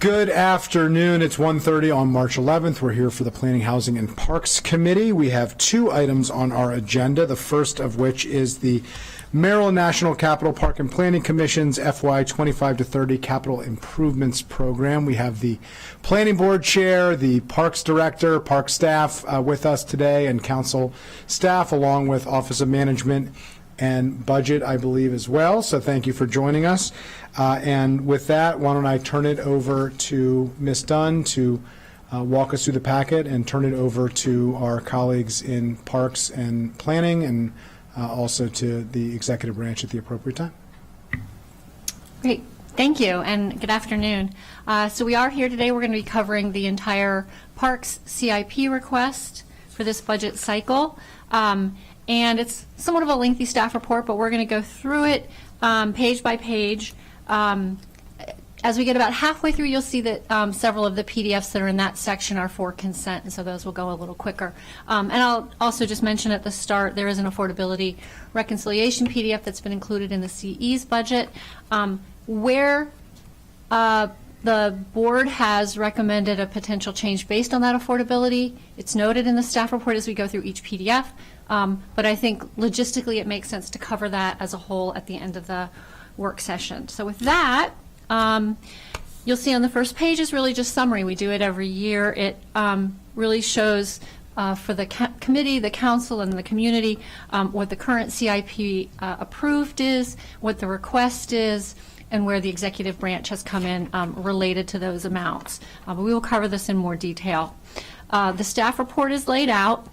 Good afternoon. It's 1:30 on March 11th. We're here for the Planning, Housing, and Parks Committee. We have two items on our agenda, the first of which is the Maryland National Capital Park and Planning Commission's FY25-30 Capital Improvements Program. We have the Planning Board Chair, the Parks Director, Park staff with us today, and Council staff, along with Office of Management and Budget, I believe, as well. So thank you for joining us. And with that, why don't I turn it over to Ms. Dunn to walk us through the packet and turn it over to our colleagues in Parks and Planning and also to the executive branch at the appropriate time. Great. Thank you, and good afternoon. So we are here today. We're going to be covering the entire Parks CIP request for this budget cycle. And it's somewhat of a lengthy staff report, but we're going to go through it page by page. As we get about halfway through, you'll see that several of the PDFs that are in that section are for consent, and so those will go a little quicker. And I'll also just mention at the start, there is an affordability reconciliation PDF that's been included in the CE's budget, where the board has recommended a potential change based on that affordability. It's noted in the staff report as we go through each PDF, but I think logistically it makes sense to cover that as a whole at the end of the work session. So with that, you'll see on the first page is really just summary. We do it every year. It really shows for the committee, the council, and the community what the current CIP approved is, what the request is, and where the executive branch has come in related to those amounts. But we will cover this in more detail. The staff report is laid out,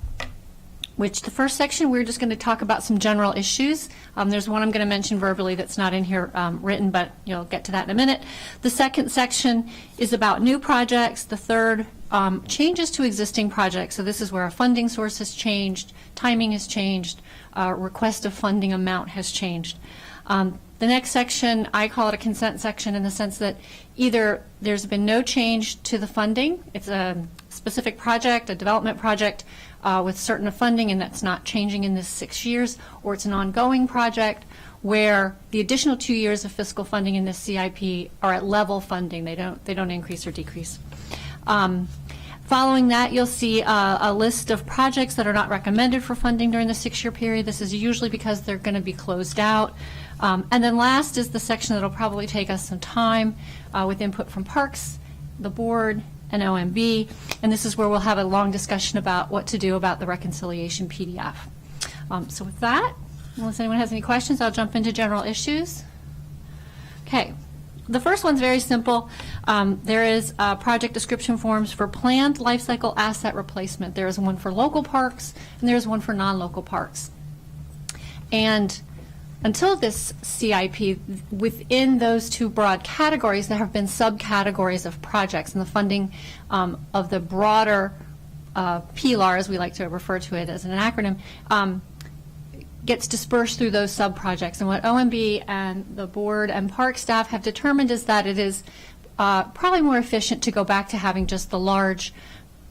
which the first section we're just going to talk about some general issues. There's one I'm going to mention verbally that's not in here written, but you'll get to that in a minute. The second section is about new projects. The third, changes to existing projects. So this is where our funding source has changed, timing has changed, request of funding amount has changed. The next section, I call it a consent section in the sense that either there's been no change to the funding, it's a specific project, a development project with certain funding, and that's not changing in this 6 years, or it's an ongoing project where the additional 2 years of fiscal funding in this CIP are at level funding. They don't increase or decrease. Following that, you'll see a list of projects that are not recommended for funding during the 6-year period. This is usually because they're going to be closed out. And then last is the section that will probably take us some time with input from Parks, the board, and OMB. And this is where we'll have a long discussion about what to do about the reconciliation PDF. So with that, unless anyone has any questions, I'll jump into general issues. Okay. The first one's very simple. There is project description forms for planned life cycle asset replacement. There is one for local parks, and there is one for non-local parks. And until this CIP, within those two broad categories, there have been subcategories of projects, and the funding of the broader PLAR, as we like to refer to it as an acronym, gets dispersed through those sub-projects. And what OMB and the board and park staff have determined is that it is probably more efficient to go back to having just the large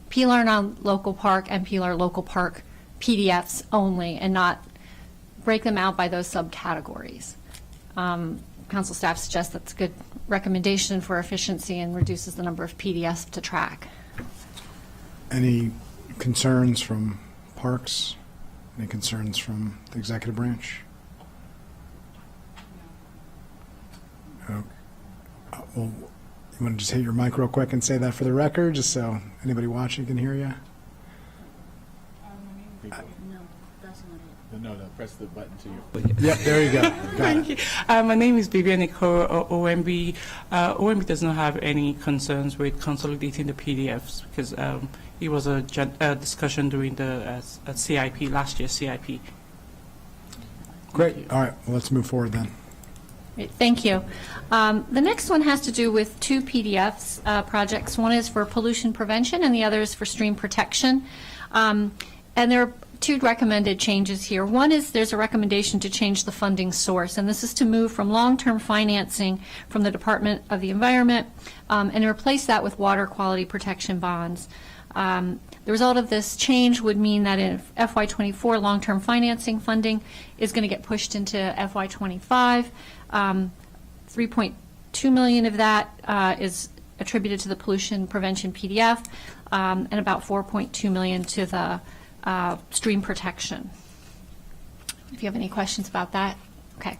PLAR non-local park and PLAR local park PDFs only, and not break them out by those subcategories. Council staff suggests that's a good recommendation for efficiency and reduces the number of PDFs to track. Any concerns from Parks? Any concerns from the executive branch? Oh, well, you want to just hit your mic real quick and say that for the record, just so anybody watching can hear you? No, press the button to your. Yep, there you go. Thank you. My name is Vivian Iko, OMB. OMB does not have any concerns with consolidating the PDFs because it was a discussion during the CIP, last year's CIP. Great. All right, well, let's move forward then. Great, thank you. The next one has to do with two PDFs projects. One is for pollution prevention and the other is for stream protection. And there are two recommended changes here. One is there's a recommendation to change the funding source, and this is to move from long-term financing from the Department of the Environment and replace that with water quality protection bonds. The result of this change would mean that in FY24 long-term financing funding is going to get pushed into FY25. 3.2 million of that is attributed to the pollution prevention PDF, and about $4.2 million to the stream protection. If you have any questions about that, okay.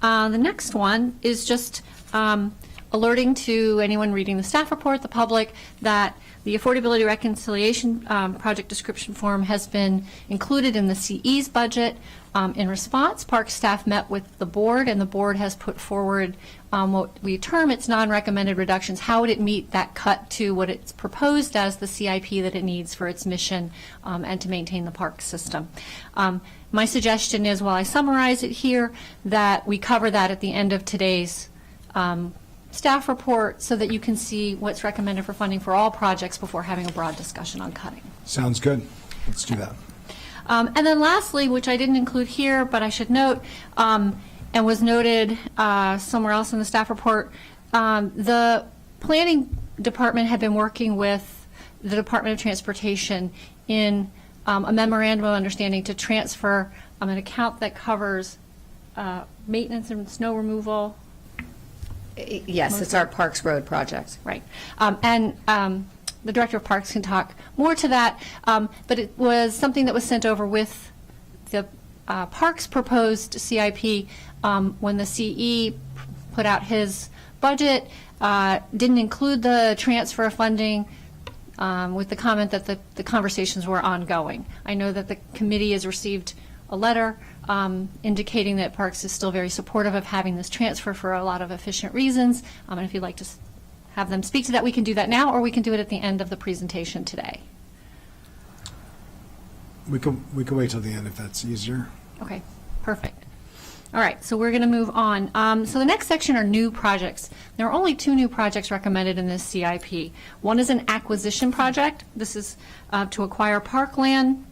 The next one is just alerting to anyone reading the staff report, the public, that the Affordability Reconciliation Project Description Form has been included in the CE's budget. In response, Park staff met with the board, and the board has put forward what we term its non-recommended reductions. How would it meet that cut to what it's proposed as the CIP that it needs for its mission and to maintain the park system? My suggestion is, while I summarize it here, that we cover that at the end of today's staff report so that you can see what's recommended for funding for all projects before having a broad discussion on cutting. Sounds good. Let's do that. And then lastly, which I didn't include here, but I should note, and was noted somewhere else in the staff report, the planning department had been working with the Department of Transportation in a memorandum of understanding to transfer an account that covers maintenance and snow removal. Yes, it's our Parks Road project. Right. And the Director of Parks can talk more to that, but it was something that was sent over with the Parks proposed CIP when the CE put out his budget, didn't include the transfer of funding with the comment that the conversations were ongoing. I know that the committee has received a letter indicating that Parks is still very supportive of having this transfer for a lot of efficient reasons. And if you'd like to have them speak to that, we can do that now, or we can do it at the end of the presentation today. We can wait till the end if that's easier. Okay, perfect. All right, so we're going to move on. So the next section are new projects. There are only 2 new projects recommended in this CIP. One is an acquisition project. This is to acquire parkland,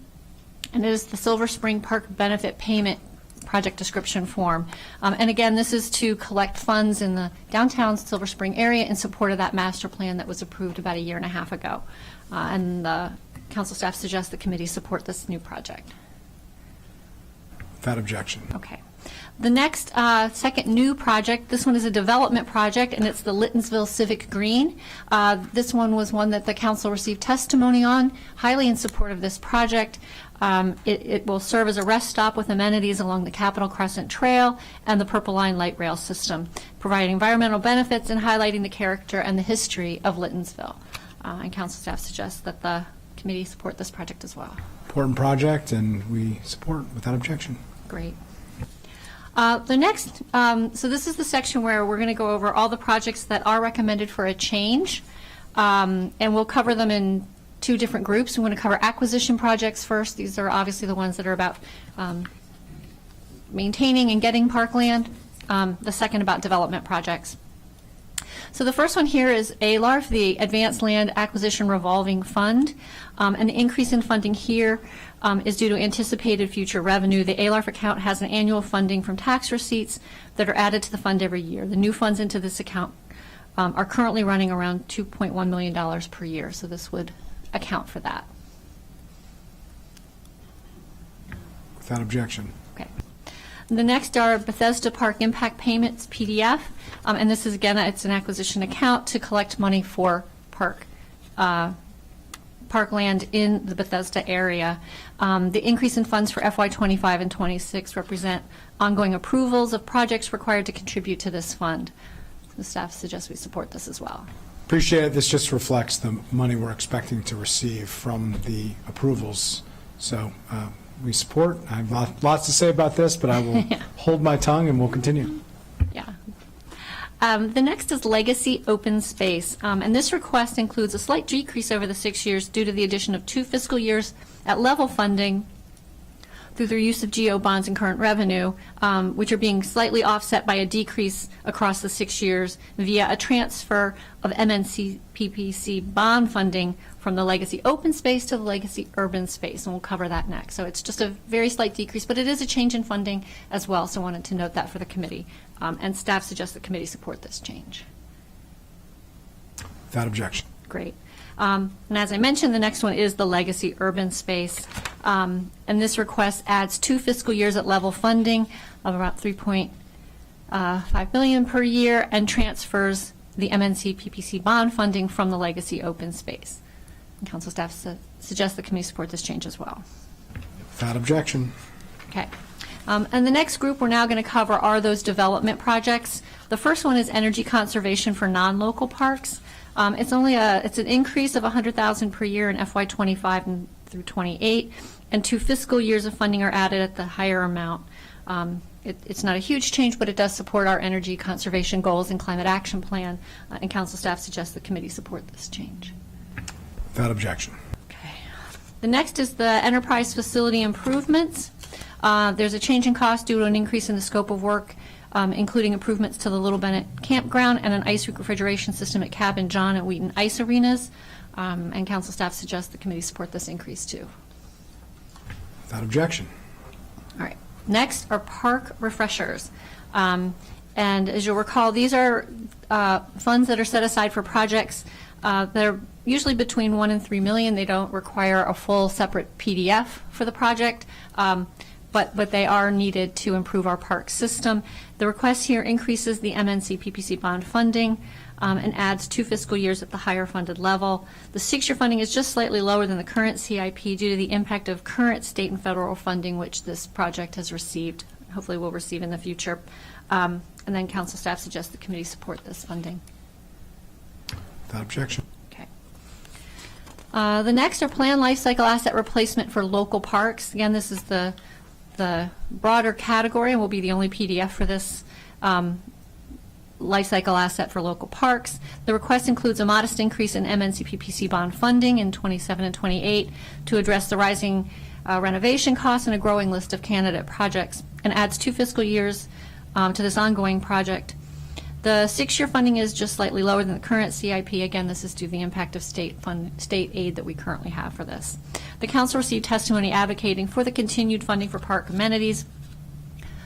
and it is the Silver Spring Park Benefit Payment Project Description Form. And again, this is to collect funds in the downtown Silver Spring area in support of that master plan that was approved about 1.5 years ago. And the council staff suggests the committee support this new project. Without objection. Okay. The next, second new project, this one is a development project, and it's the Littonsville Civic Green. This one was one that the council received testimony on, highly in support of this project. It will serve as a rest stop with amenities along the Capitol Crescent Trail and the Purple Line light rail system, providing environmental benefits and highlighting the character and the history of Littonsville. And council staff suggests that the committee support this project as well. Important project, and we support without objection. Great. The next, so this is the section where we're going to go over all the projects that are recommended for a change, and we'll cover them in 2 different groups. We want to cover acquisition projects first. These are obviously the ones that are about maintaining and getting parkland. The second about development projects. So the first one here is ALARF, the Advanced Land Acquisition Revolving Fund. And the increase in funding here is due to anticipated future revenue. The ALARF account has an annual funding from tax receipts that are added to the fund every year. The new funds into this account are currently running around $2.1 million per year, so this would account for that. Without objection. Okay. The next are Bethesda Park Impact Payments, PDF, and this is, again, it's an acquisition account to collect money for parkland in the Bethesda area. The increase in funds for FY25 and 26 represent ongoing approvals of projects required to contribute to this fund. The staff suggests we support this as well. Appreciate it. This just reflects the money we're expecting to receive from the approvals. So we support. I have lots to say about this, but I will hold my tongue and we'll continue. Yeah. The next is Legacy Open Space, and this request includes a slight decrease over the 6 years due to the addition of 2 fiscal years at level funding through their use of GO bonds and current revenue, which are being slightly offset by a decrease across the 6 years via a transfer of M-NCPPC bond funding from the Legacy Open Space to the Legacy Urban Space, and we'll cover that next. So it's just a very slight decrease, but it is a change in funding as well, so I wanted to note that for the committee. And staff suggests the committee support this change. Without objection. Great. And as I mentioned, the next one is the Legacy Urban Space. And this request adds 2 fiscal years at level funding of about $3.5 million per year and transfers the M-NCPPC bond funding from the legacy open space. And council staff suggests the committee support this change as well. Without objection. Okay. And the next group we're now going to cover are those development projects. The first one is energy conservation for non-local parks. It's an increase of $100,000 per year in FY25 and through 28, and 2 fiscal years of funding are added at the higher amount. It's not a huge change, but it does support our energy conservation goals and climate action plan, and council staff suggests the committee support this change. Without objection. Okay. The next is the enterprise facility improvements. There's a change in cost due to an increase in the scope of work, including improvements to the Little Bennett Campground and an ice refrigeration system at Cabin John and Wheaton Ice Arenas. And council staff suggests the committee support this increase too. Without objection. All right. Next are park refreshers. And as you'll recall, these are funds that are set aside for projects that are usually between $1 and $3 million. They don't require a full separate PDF for the project, but they are needed to improve our park system. The request here increases the M-NCPPC bond funding and adds 2 fiscal years at the higher funded level. The 6-year funding is just slightly lower than the current CIP due to the impact of current state and federal funding, which this project has received, hopefully will receive in the future. And then council staff suggests the committee support this funding. Without objection. Okay. The next are planned life cycle asset replacement for local parks. Again, this is the broader category and will be the only PDF for this life cycle asset for local parks. The request includes a modest increase in M-NCPPC bond funding in 27 and 28 to address the rising renovation costs and a growing list of candidate projects, and adds 2 fiscal years to this ongoing project. The 6-year funding is just slightly lower than the current CIP. Again, this is due to the impact of state aid that we currently have for this. The council received testimony advocating for the continued funding for park amenities,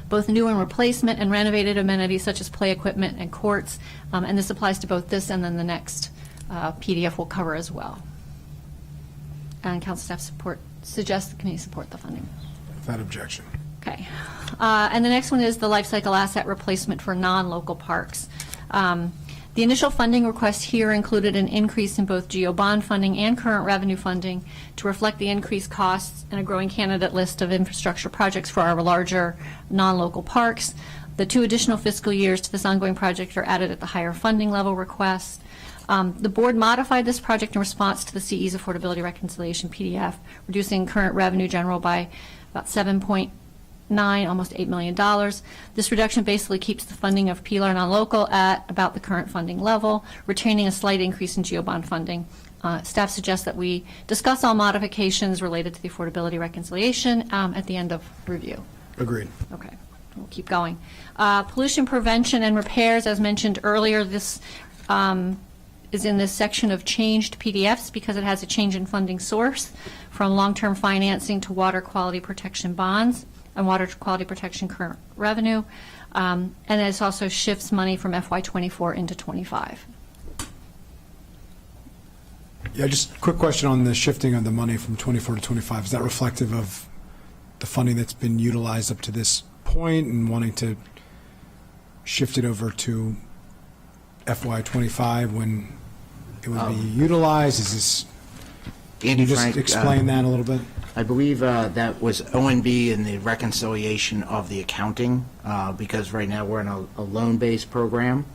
both new and replacement and renovated amenities such as play equipment and courts, and this applies to both this and then the next PDF will cover as well. And council staff suggests the committee support the funding. Without objection. Okay. And the next one is the life cycle asset replacement for non-local parks. The initial funding request here included an increase in both GO bond funding and current revenue funding to reflect the increased costs and a growing candidate list of infrastructure projects for our larger non-local parks. The 2 additional fiscal years to this ongoing project are added at the higher funding level request. The board modified this project in response to the CE's affordability reconciliation PDF, reducing current revenue general by about 7.9, almost $8 million. This reduction basically keeps the funding of PLR non-local at about the current funding level, retaining a slight increase in GO bond funding. Staff suggests that we discuss all modifications related to the affordability reconciliation at the end of review. Agreed. Okay, we'll keep going. Pollution prevention and repairs, as mentioned earlier, this is in this section of changed PDFs because it has a change in funding source from long-term financing to water quality protection bonds and water quality protection current revenue, and it also shifts money from FY24 into 25. Yeah, just a quick question on the shifting of the money from 24 to 25. Is that reflective of the funding that's been utilized up to this point and wanting to shift it over to FY25 when it would be utilized? Is this, can you just Frank, explain that a little bit? I believe that was ONB in the reconciliation of the accounting, because right now we're in a loan-based program.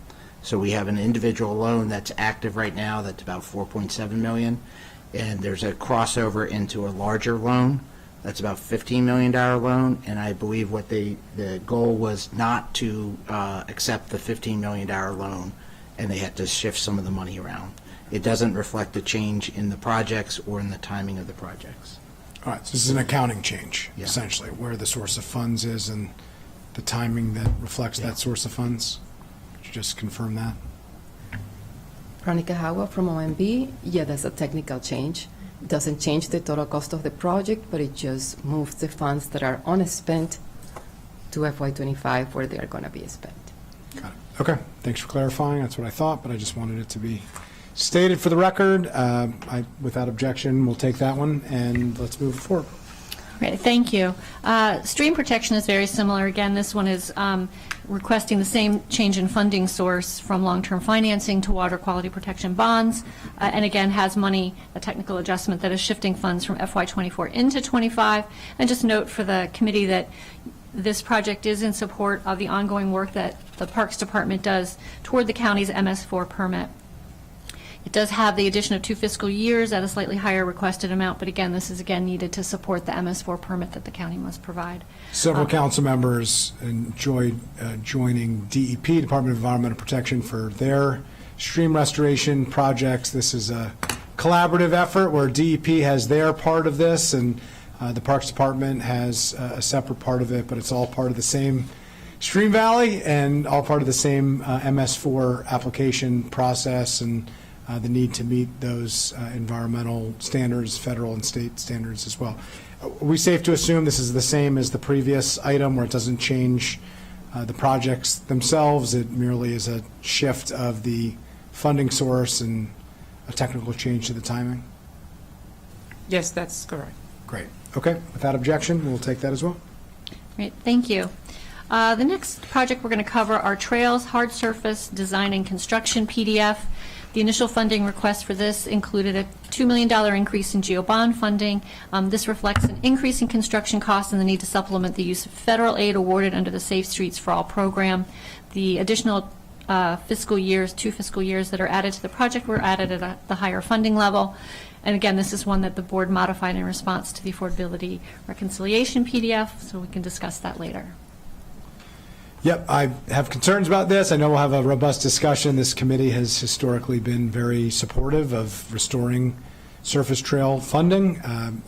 So we have an individual loan that's active right now that's about $4.7 million, and there's a crossover into a larger loan that's about $15 million loan, and I believe what the goal was not to accept the $15 million loan, and they had to shift some of the money around. It doesn't reflect the change in the projects or in the timing of the projects. All right, so this is an accounting change, Yeah. essentially, where the source of funds is and the timing that reflects that source of funds. Could you just confirm that? Veronica Hawa from OMB. Yeah, that's a technical change. It doesn't change the total cost of the project, but it just moves the funds that are unspent to FY25 where they are going to be spent. Got it. Okay, thanks for clarifying. That's what I thought, but I just wanted it to be stated for the record. Without objection, we'll take that one, and let's move forward. Great, thank you. Stream protection is very similar. Again, this one is requesting the same change in funding source from long-term financing to water quality protection bonds, and again, has money, a technical adjustment that is shifting funds from FY24 into 25. And just note for the committee that this project is in support of the ongoing work that the Parks Department does toward the county's MS4 permit. It does have the addition of 2 fiscal years at a slightly higher requested amount, but again, this is again needed to support the MS4 permit that the county must provide. Several council members enjoyed joining DEP, Department of Environmental Protection, for their stream restoration projects. This is a collaborative effort where DEP has their part of this, and the Parks Department has a separate part of it, but it's all part of the same stream valley and all part of the same MS4 application process, and the need to meet those environmental standards, federal and state standards as well. Are we safe to assume this is the same as the previous item, where it doesn't change the projects themselves? It merely is a shift of the funding source and a technical change to the timing? Yes, that's correct. Great. Okay. Without objection, we'll take that as well. Great, thank you. The next project we're going to cover are Trails Hard Surface Design and Construction PDF. The initial funding request for this included a $2 million increase in GEO bond funding. This reflects an increase in construction costs and the need to supplement the use of federal aid awarded under the Safe Streets for All program. The additional fiscal years, 2 fiscal years that are added to the project were added at the higher funding level. And again, this is one that the board modified in response to the Affordability Reconciliation PDF, so we can discuss that later. Yep, I have concerns about this. I know we'll have a robust discussion. This committee has historically been very supportive of restoring surface trail funding.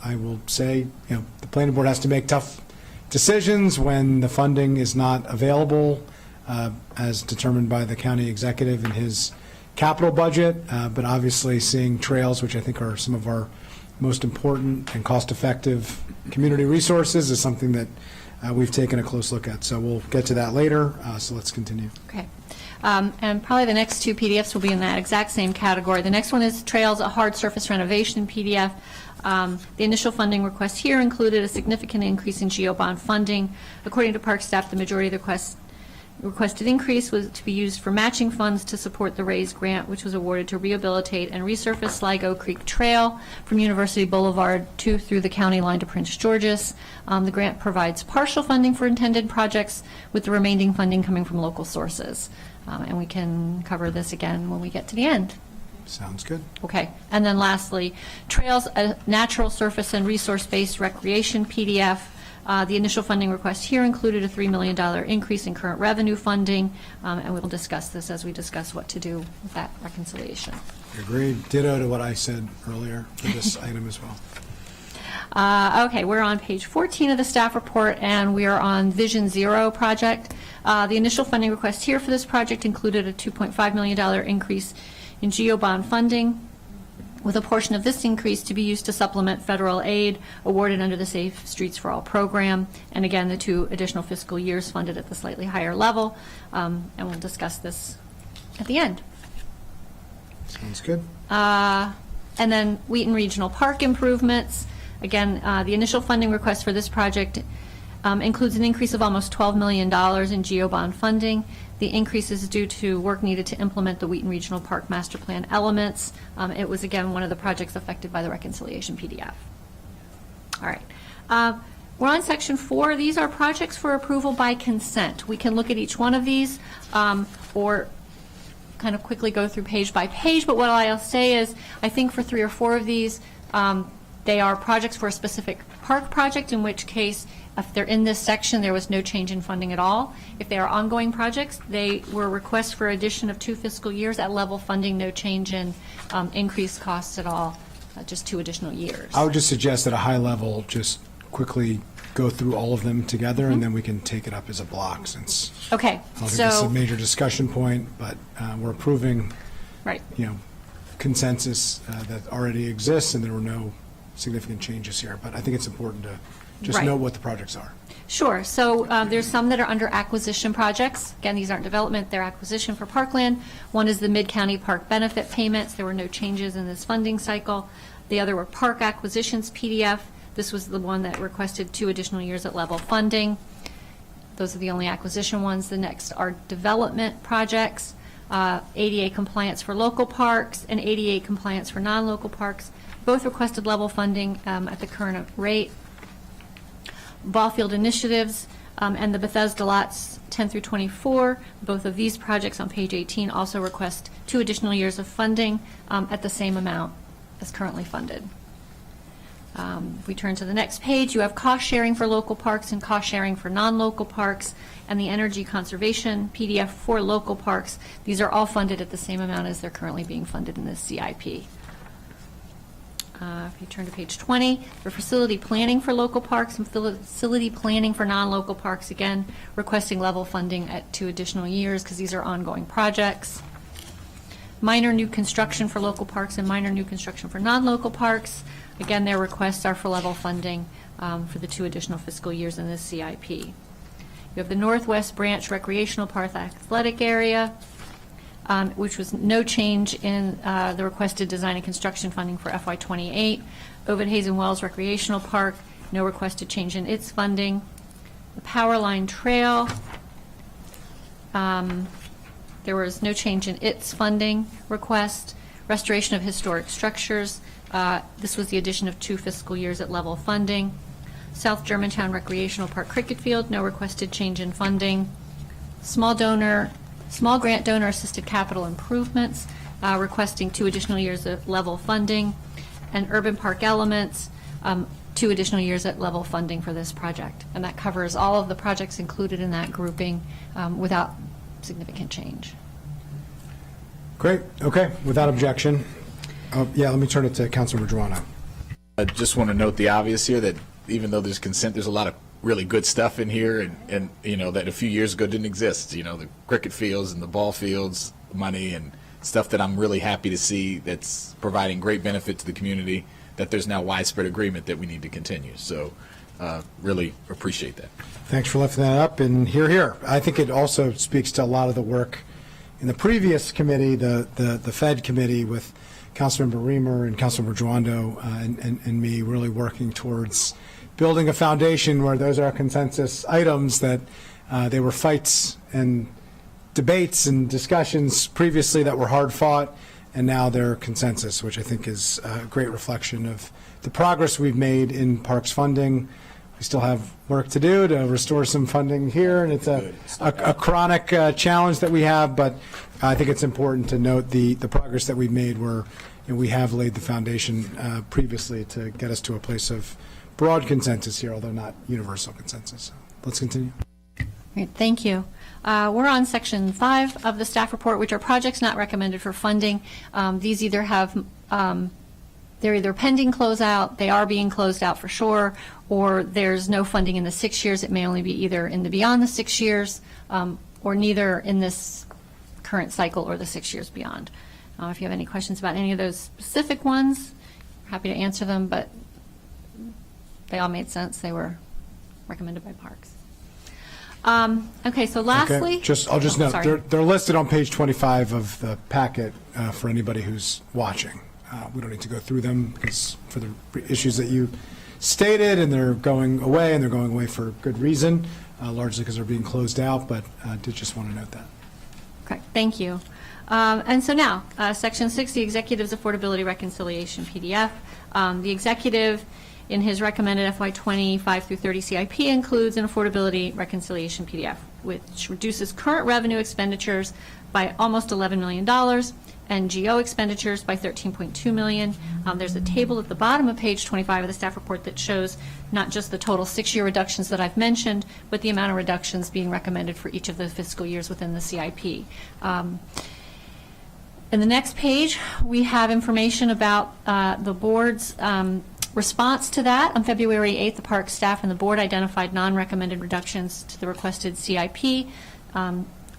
I will say, the planning board has to make tough decisions when the funding is not available, as determined by the county executive in his capital budget. But obviously, seeing trails, which I think are some of our most important and cost-effective community resources, is something that we've taken a close look at. So we'll get to that later, so let's continue. Okay. And probably the next 2 PDFs will be in that exact same category. The next one is Trails, a hard surface renovation PDF. The initial funding request here included a significant increase in GEO bond funding. According to Park staff, the majority of the requested increase was to be used for matching funds to support the RAISE grant, which was awarded to rehabilitate and resurface Sligo Creek Trail from University Boulevard to through the county line to Prince George's. The grant provides partial funding for intended projects, with the remaining funding coming from local sources. And we can cover this again when we get to the end. Sounds good. Okay. And then lastly, Trails, a natural surface and resource-based recreation PDF. The initial funding request here included a $3 million increase in current revenue funding, and we'll discuss this as we discuss what to do with that reconciliation. Agreed. Ditto to what I said earlier for this item as well. Okay, we're on page 14 of the staff report, and we are on Vision Zero project. The initial funding request here for this project included a $2.5 million increase in GEO bond funding, with a portion of this increase to be used to supplement federal aid awarded under the Safe Streets for All program. And again, the 2 additional fiscal years funded at the slightly higher level. And we'll discuss this at the end. Sounds good. And then Wheaton Regional Park improvements. Again, the initial funding request for this project includes an increase of almost $12 million in GEO bond funding. The increase is due to work needed to implement the Wheaton Regional Park Master Plan elements. It was, again, one of the projects affected by the reconciliation PDF. All right. We're on section 4. These are projects for approval by consent. We can look at each one of these or kind of quickly go through page by page, but what I'll say is I think for 3 or 4 of these, they are projects for a specific park project, in which case, if they're in this section, there was no change in funding at all. If they are ongoing projects, they were requests for addition of 2 fiscal years at level funding, no change in increased costs at all, just 2 additional years. I would just suggest at a high level, just quickly go through all of them together, and then we can take it up as a block, since Okay, I don't think this is a so, major discussion point, but we're approving, right. consensus that already exists, and there were no significant changes here. But I think it's important to just Right. know what the projects are. Sure. So there's some that are under acquisition projects. Again, these aren't development, they're acquisition for parkland. One is the Mid-County Park Benefit Payments. There were no changes in this funding cycle. The other were Park Acquisitions PDF. This was the one that requested 2 additional years at level funding. Those are the only acquisition ones. The next are development projects, ADA compliance for local parks and ADA compliance for non-local parks. Both requested level funding at the current rate. Ball field initiatives and the Bethesda lots 10 through 24, both of these projects on page 18 also request 2 additional years of funding at the same amount as currently funded. If we turn to the next page, you have cost sharing for local parks and cost sharing for non-local parks, and the energy conservation PDF for local parks. These are all funded at the same amount as they're currently being funded in this CIP. If you turn to page 20, for facility planning for local parks and facility planning for non-local parks, again, requesting level funding at 2 additional years because these are ongoing projects. Minor new construction for local parks and minor new construction for non-local parks. Again, their requests are for level funding for the 2 additional fiscal years in this CIP. You have the Northwest Branch Recreational Park Athletic Area, which was no change in the requested design and construction funding for FY28. Ovid Hazen Wells Recreational Park, no requested change in its funding. The Powerline Trail, there was no change in its funding request. Restoration of historic structures, this was the addition of 2 fiscal years at level funding. South Germantown Recreational Park Cricket Field, no requested change in funding. Small grant donor assisted capital improvements, requesting 2 additional years of level funding. And Urban Park Elements, 2 additional years at level funding for this project. And that covers all of the projects included in that grouping without significant change. Great, okay, without objection. Yeah, let me turn it to Councilmember Jawando. I just want to note the obvious here that even though there's consent, there's a lot of really good stuff in here and you know, that a few years ago didn't exist. You know, the cricket fields and the ball fields, money and stuff that I'm really happy to see that's providing great benefit to the community, that there's now widespread agreement that we need to continue. So really appreciate that. Thanks for lifting that up, and here. I think it also speaks to a lot of the work in the previous committee, the Fed committee, with Councilmember Reamer and Councilmember Jawando and me really working towards building a foundation where those are consensus items, that they were fights and debates and discussions previously that were hard fought, and now they're consensus, which I think is a great reflection of the progress we've made in parks funding. We still have work to do to restore some funding here, and it's a chronic challenge that we have, but I think it's important to note the progress that we've made where we have laid the foundation previously to get us to a place of broad consensus here, although not universal consensus. So let's continue. Great, thank you. We're on section 5 of the staff report, which are projects not recommended for funding. These either have they're either pending closeout, they are being closed out for sure, or there's no funding in the 6 years. It may only be either in the beyond the 6 years or neither in this current cycle or the 6 years beyond. If you have any questions about any of those specific ones, I'm happy to answer them, but they all made sense. They were recommended by Parks. Okay, so lastly. Okay, I'll just note, sorry. they're listed on page 25 of the packet for anybody who's watching. We don't need to go through them because for the issues that you stated, and they're going away, and they're going away for good reason, largely because they're being closed out, but I did just want to note that. Okay, thank you. And so now, Section 6, the Executive's Affordability Reconciliation PDF. The Executive, in his recommended FY25-30 CIP, includes an Affordability Reconciliation PDF, which reduces current revenue expenditures by almost $11 million and GO expenditures by $13.2 million. There's a table at the bottom of page 25 of the staff report that shows not just the total 6-year reductions that I've mentioned, but the amount of reductions being recommended for each of the fiscal years within the CIP. In the next page, we have information about the board's response to that. On February 8th, the park staff and the board identified non-recommended reductions to the requested CIP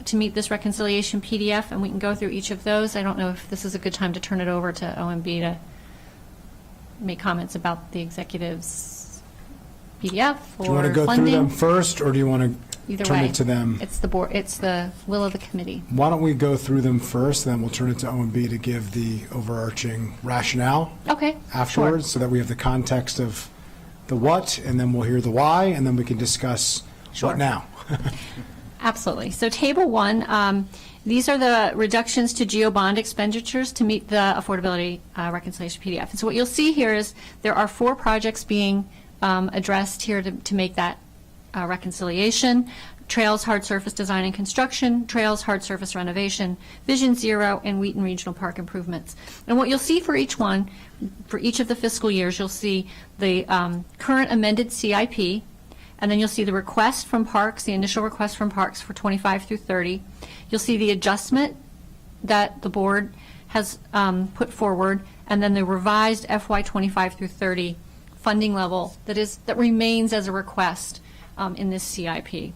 to meet this reconciliation PDF, and we can go through each of those. I don't know if this is a good time to turn it over to OMB to make comments about the executive's PDF or Do you want to go funding. through them first, or do you want to Either turn way, it to them? It's the board. It's the will of the committee. Why don't we go through them first, then we'll turn it to OMB to give the overarching rationale Okay. afterwards, so that we have the context of the what, and then we'll hear the why, and then we can discuss what now. Absolutely. So Table 1, these are the reductions to GEO bond expenditures to meet the affordability reconciliation PDF. And so what you'll see here is there are 4 projects being addressed here to make that reconciliation: Trails Hard Surface Design and Construction, Trails Hard Surface Renovation, Vision Zero, and Wheaton Regional Park Improvements. And what you'll see for each one, for each of the fiscal years, you'll see the current amended CIP, and then you'll see the request from Parks, the initial request from Parks for 25 through 30. You'll see the adjustment that the board has put forward, and then the revised FY25 through 30 funding level that remains as a request in this CIP.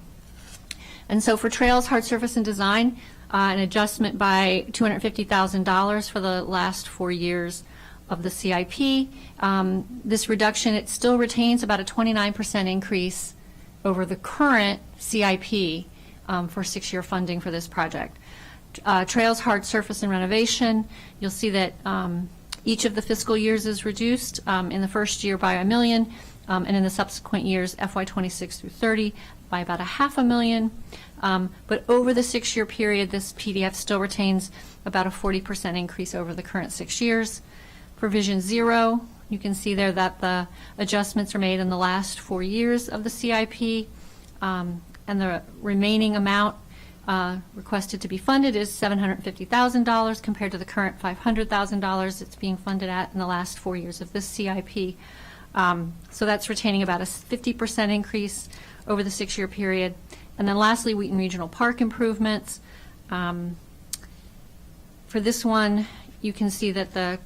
And so for Trails, Hard Surface and Design, an adjustment by $250,000 for the last 4 years of the CIP. This reduction, it still retains about a 29% increase over the current CIP for 6-year funding for this project. Trails, Hard Surface and Renovation, you'll see that each of the fiscal years is reduced, in the first year by $1 million, and in the subsequent years, FY26 through 30, by about $500,000. But over the 6-year period, this PDF still retains about a 40% increase over the current 6 years. For Vision Zero, you can see there that the adjustments are made in the last 4 years of the CIP, and the remaining amount requested to be funded is $750,000 compared to the current $500,000 it's being funded at in the last 4 years of this CIP. So that's retaining about a 50% increase over the 6-year period. And then lastly, Wheaton Regional Park Improvements. For this one, you can see that the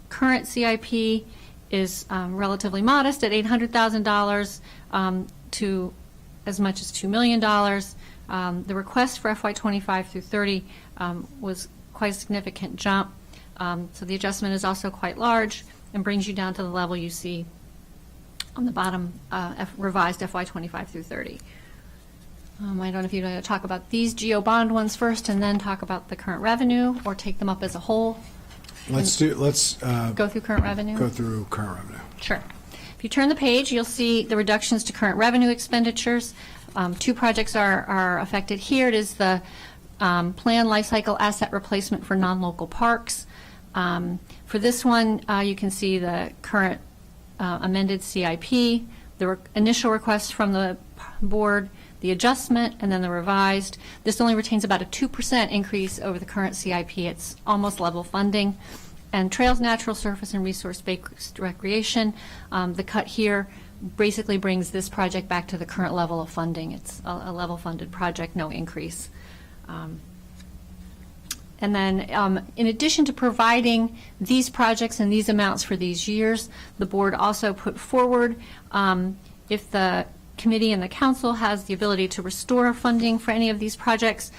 current CIP is relatively modest at $800,000 to as much as $2 million. The request for FY25 through 30 was quite a significant jump. So the adjustment is also quite large and brings you down to the level you see on the bottom revised FY25 through 30. I don't know if you'd like to talk about these GEO bond ones first and then talk about the current revenue, or take them up as a whole. Let's Go through current revenue? go through current revenue. Sure. If you turn the page, you'll see the reductions to current revenue expenditures. 2 projects are affected here. It is the planned lifecycle asset replacement for non-local parks. For this one, you can see the current amended CIP, the initial request from the board, the adjustment, and then the revised. This only retains about a 2% increase over the current CIP. It's almost level funding. And Trails, Natural Surface, and Resource-Based Recreation, the cut here basically brings this project back to the current level of funding. It's a level-funded project, no increase. And then in addition to providing these projects and these amounts for these years, the board also put forward, if the committee and the council has the ability to restore funding for any of these projects,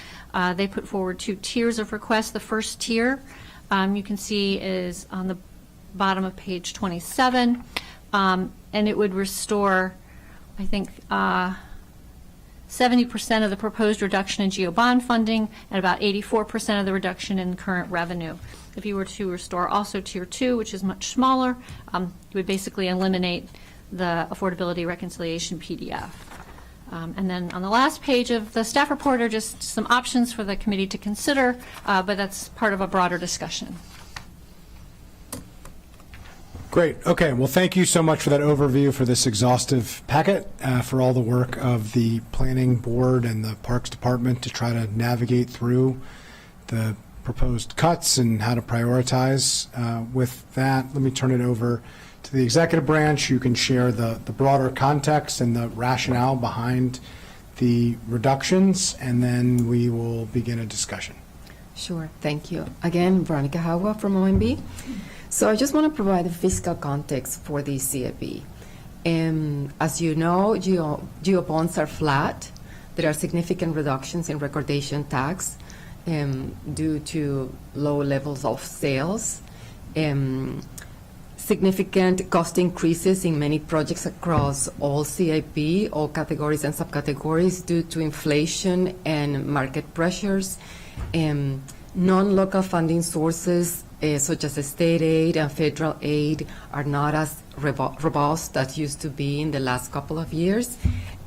they put forward 2 tiers of requests. The first tier you can see is on the bottom of page 27, and it would restore, I think, 70% of the proposed reduction in GEO bond funding and about 84% of the reduction in current revenue. If you were to restore also Tier 2, which is much smaller, you would basically eliminate the affordability reconciliation PDF. And then on the last page of the staff report are just some options for the committee to consider, but that's part of a broader discussion. Great. Okay. Well, thank you so much for that overview, for this exhaustive packet, for all the work of the planning board and the Parks Department to try to navigate through the proposed cuts and how to prioritize. With that, let me turn it over to the executive branch. You can share the broader context and the rationale behind the reductions, and then we will begin a discussion. Sure, thank you. Again, Veronica Hawa from OMB. So I just want to provide the fiscal context for the CIP. As you know, GEO bonds are flat. There are significant reductions in recordation tax due to low levels of sales. Significant cost increases in many projects across all CIP, all categories and subcategories due to inflation and market pressures. Non-local funding sources such as state aid and federal aid, are not as robust as used to be in the last couple of years.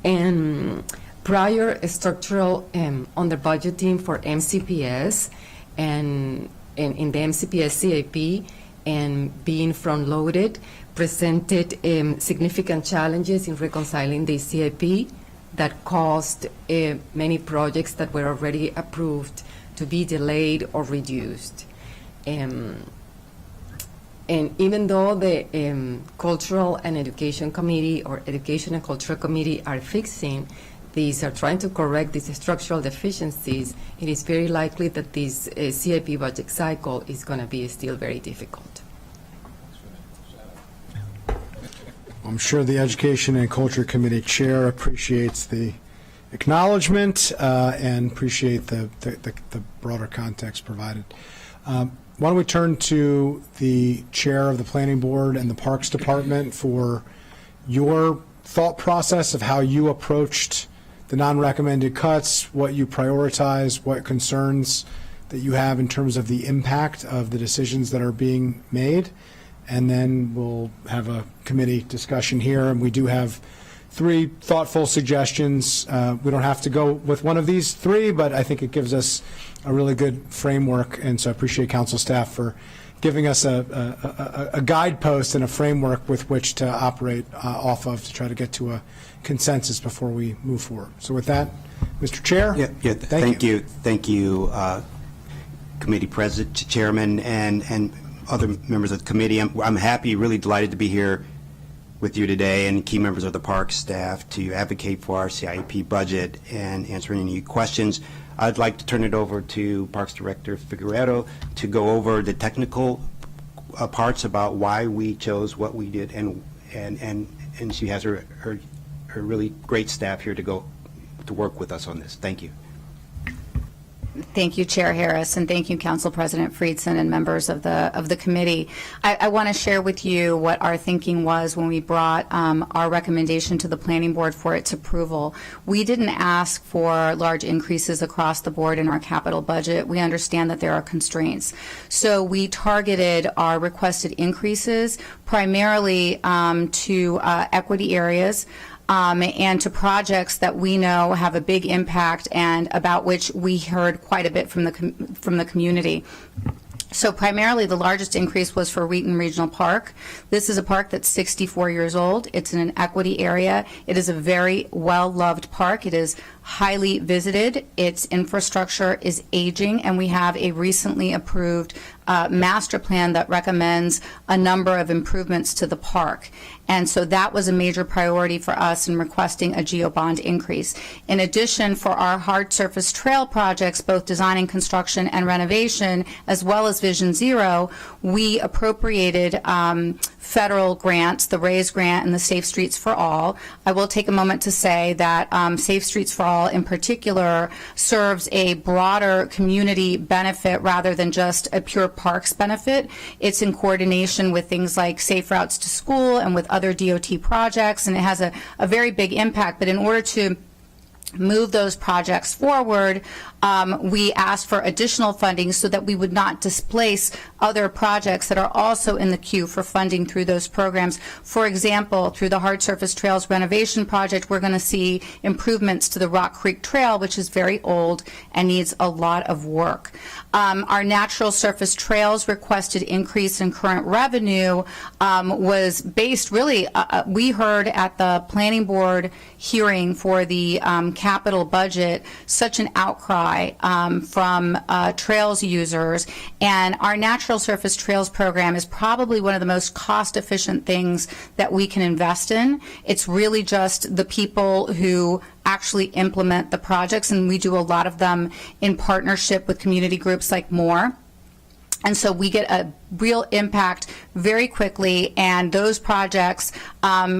And prior structural under budgeting for MCPS and in the MCPS CIP and being front-loaded presented significant challenges in reconciling the CIP that caused many projects that were already approved to be delayed or reduced. And even though the Cultural and Education Committee or Education and Cultural Committee are fixing these, are trying to correct these structural deficiencies, it is very likely that this CIP budget cycle is going to be still very difficult. I'm sure the Education and Culture Committee Chair appreciates the acknowledgement and appreciate the broader context provided. Why don't we turn to the Chair of the Planning Board and the Parks Department for your thought process of how you approached the non-recommended cuts, what you prioritize, what concerns that you have in terms of the impact of the decisions that are being made. And then we'll have a committee discussion here, and we do have 3 thoughtful suggestions. We don't have to go with one of these 3, but I think it gives us a really good framework, and so I appreciate council staff for giving us a guidepost and a framework with which to operate off of to try to get to a consensus before we move forward. So with that, Mr. Chair. Thank you. Thank you, Committee President, Chairman, and other members of the committee. I'm happy, really delighted to be here with you today and key members of the Parks staff to advocate for our CIP budget and answer any questions. I'd like to turn it over to Parks Director Figueredo to go over the technical parts about why we chose what we did, and she has her really great staff here to work with us on this. Thank you. Thank you, Chair Harris, and thank you, Council President Friedson and members of the committee. I want to share with you what our thinking was when we brought our recommendation to the Planning Board for its approval. We didn't ask for large increases across the board in our capital budget. We understand that there are constraints. So we targeted our requested increases primarily to equity areas, and to projects that we know have a big impact and about which we heard quite a bit from the community. So primarily the largest increase was for Wheaton Regional Park. This is a park that's 64 years old. It's in an equity area. It is a very well-loved park. It is highly visited. Its infrastructure is aging, and we have a recently approved master plan that recommends a number of improvements to the park. And so that was a major priority for us in requesting a GEO-bond increase. In addition, for our hard surface trail projects, both design and construction and renovation, as well as Vision Zero, we appropriated federal grants, the RAISE grant and the Safe Streets for All. I will take a moment to say that Safe Streets for All in particular serves a broader community benefit rather than just a pure parks benefit. It's in coordination with things like Safe Routes to School and with other DOT projects, and it has a very big impact. But in order to move those projects forward, we asked for additional funding so that we would not displace other projects that are also in the queue for funding through those programs. For example, through the Hard Surface Trails renovation project, we're going to see improvements to the Rock Creek Trail, which is very old and needs a lot of work. Our natural surface trails requested increase in current revenue was based really, we heard at the Planning Board hearing for the capital budget such an outcry from trails users, and our natural surface trails program is probably one of the most cost-efficient things that we can invest in. It's really just the people who actually implement the projects, and we do a lot of them in partnership with community groups like MORE. And so we get a real impact very quickly, and those projects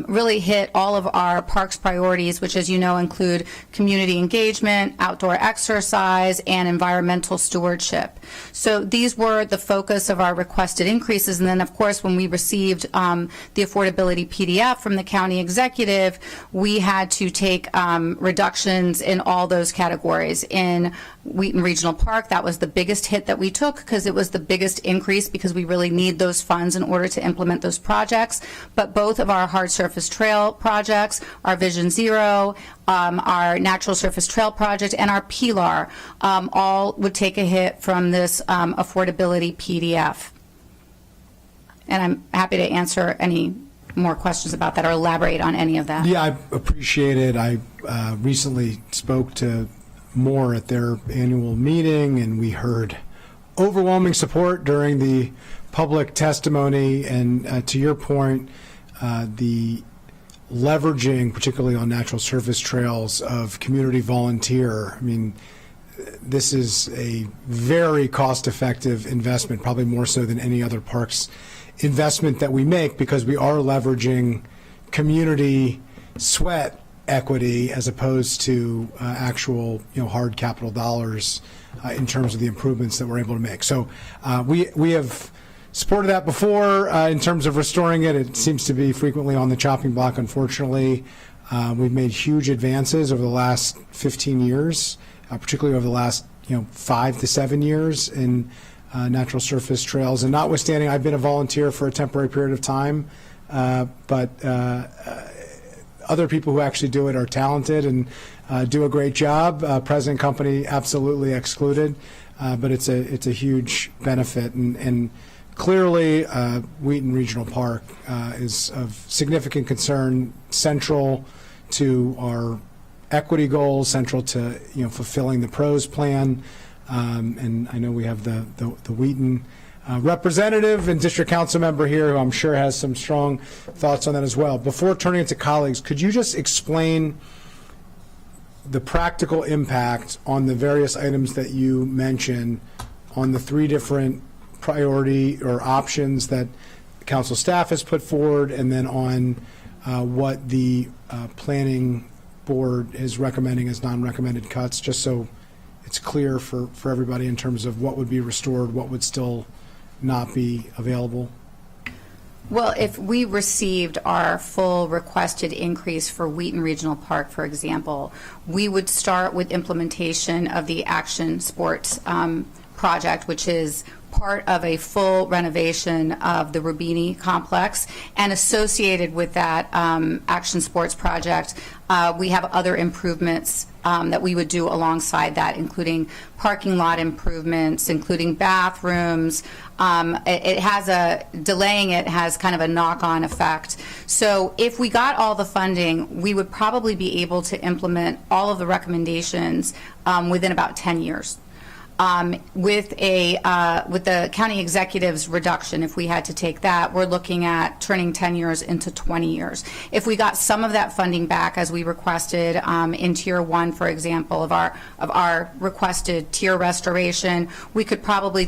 really hit all of our parks priorities, which, as you know, include community engagement, outdoor exercise, and environmental stewardship. So these were the focus of our requested increases, and then, of course, when we received the affordability PDF from the county executive, we had to take reductions in all those categories. In Wheaton Regional Park, that was the biggest hit that we took because it was the biggest increase because we really need those funds in order to implement those projects. But both of our hard surface trail projects, our Vision Zero, our natural surface trail project, and our PLAR all would take a hit from this affordability PDF. And I'm happy to answer any more questions about that or elaborate on any of that. Yeah, I appreciate it. I recently spoke to Moore at their annual meeting, and we heard overwhelming support during the public testimony. And to your point, the leveraging, particularly on natural surface trails, of community volunteer. I mean, this is a very cost-effective investment, probably more so than any other parks investment that we make, because we are leveraging community sweat equity as opposed to actual, hard capital dollars in terms of the improvements that we're able to make. So we have supported that before in terms of restoring it. It seems to be frequently on the chopping block, unfortunately. We've made huge advances over the last 15 years, particularly over the last 5 to 7 years in natural surface trails. And notwithstanding, I've been a volunteer for a temporary period of time, but other people who actually do it are talented and do a great job. Present company absolutely excluded, but it's a huge benefit. And clearly, Wheaton Regional Park is of significant concern, central to our equity goals, central to fulfilling the PROS plan. And I know we have the Wheaton representative and district council member here who I'm sure has some strong thoughts on that as well. Before turning it to colleagues, could you just explain the practical impact on the various items that you mentioned on the 3 different priority or options that council staff has put forward, and then on what the planning board is recommending as non-recommended cuts, just so it's clear for everybody in terms of what would be restored, what would still not be available? Well, if we received our full requested increase for Wheaton Regional Park, for example, we would start with implementation of the Action Sports project, which is part of a full renovation of the Rubini complex. And associated with that Action Sports project, we have other improvements that we would do alongside that, including parking lot improvements, including bathrooms. Delaying it has kind of a knock-on effect. So if we got all the funding, we would probably be able to implement all of the recommendations within about 10 years. With the county executive's reduction, if we had to take that, we're looking at turning 10 years into 20 years. If we got some of that funding back, as we requested in Tier 1, for example, of our requested tier restoration, we could probably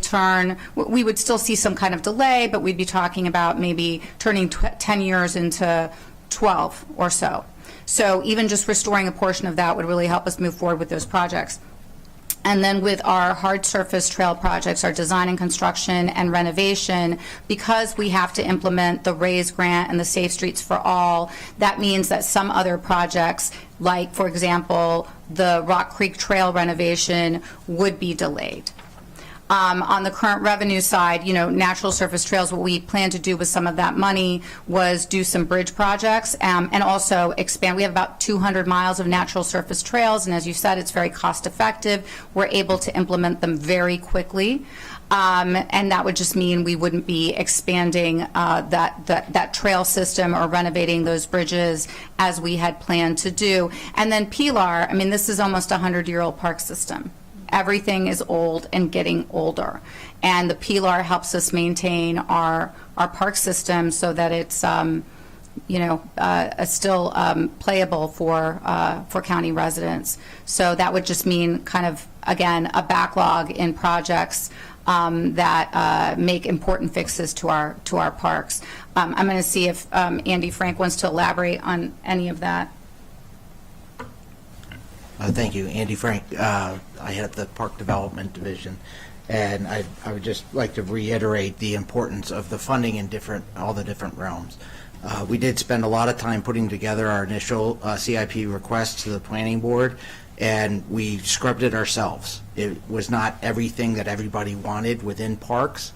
we would still see some kind of delay, but we'd be talking about maybe turning 10 years into 12 or so. So even just restoring a portion of that would really help us move forward with those projects. And then with our hard surface trail projects, our design and construction and renovation, because we have to implement the RAISE grant and the Safe Streets for All, that means that some other projects, like, for example, the Rock Creek Trail renovation, would be delayed. On the current revenue side, natural surface trails, what we plan to do with some of that money was do some bridge projects and also expand. We have about 200 miles of natural surface trails, and as you said, it's very cost effective. We're able to implement them very quickly. And that would just mean we wouldn't be expanding that trail system or renovating those bridges as we had planned to do. And then PLAR, this is almost a 100-year-old park system. Everything is old and getting older. And the PLAR helps us maintain our park system so that it's still playable for county residents. So that would just mean kind of, again, a backlog in projects that make important fixes to our parks. I'm going to see if Andy Frank wants to elaborate on any of that. Thank you, Andy Frank. I head up the Park Development Division, and I would just like to reiterate the importance of the funding in all the different realms. We did spend a lot of time putting together our initial CIP request to the Planning Board, and we scrubbed it ourselves. It was not everything that everybody wanted within parks.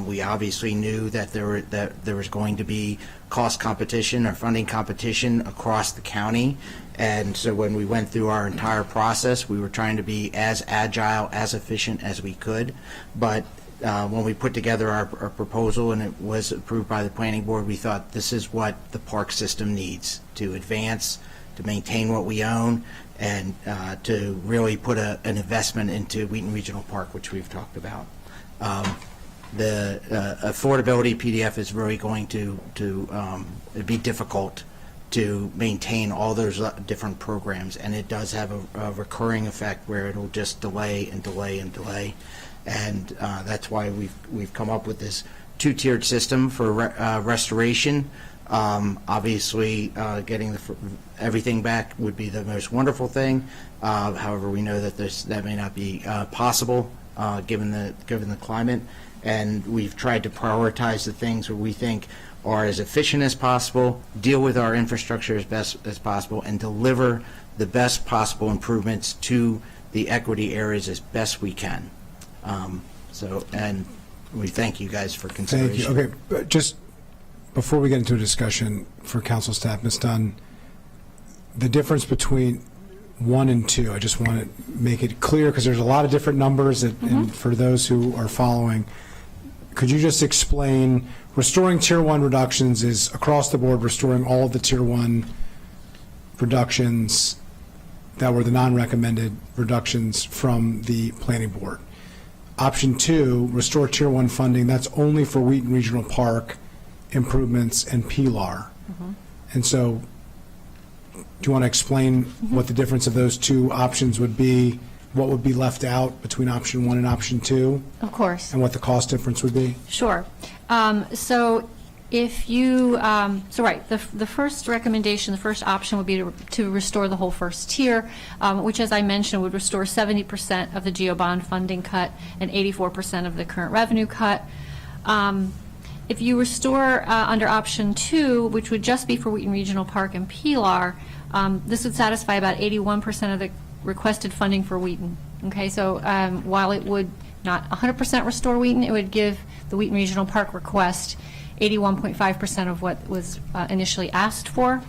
We obviously knew that there was going to be cost competition or funding competition across the county, and so when we went through our entire process, we were trying to be as agile, as efficient as we could. But when we put together our proposal and it was approved by the Planning Board, we thought this is what the park system needs to advance, to maintain what we own, and to really put an investment into Wheaton Regional Park, which we've talked about. The affordability PDF is really going to be difficult to maintain all those different programs, and it does have a recurring effect where it'll just delay and delay and delay, and that's why we've come up with this two-tiered system for restoration. Obviously, getting everything back would be the most wonderful thing. However, we know that that may not be possible given the climate, and we've tried to prioritize the things where we think are as efficient as possible, deal with our infrastructure as best as possible, and deliver the best possible improvements to the equity areas as best we can. And we thank you guys for consideration. Thank you. Okay, but just before we get into a discussion for council staff, Ms. Dunn, the difference between 1 and 2, I just want to make it clear because there's a lot of different numbers and for those who are following, could you just explain, restoring Tier 1 reductions is across the board restoring all of the Tier 1 reductions that were the non-recommended reductions from the Planning Board. Option 2, restore Tier 1 funding, that's only for Wheaton Regional Park improvements and PLAR. And so, do you want to explain what the difference of those two options would be? What would be left out between option 1 and option 2? Of course. And what the cost difference would be? Sure. So if you, the first recommendation, the first option would be to restore the whole first tier, which, as I mentioned, would restore 70% of the GEO bond funding cut and 84% of the current revenue cut. If you restore under option 2, which would just be for Wheaton Regional Park and PLAR, this would satisfy about 81% of the requested funding for Wheaton. Okay, so while it would not 100% restore Wheaton, it would give the Wheaton Regional Park request 81.5% of what was initially asked for.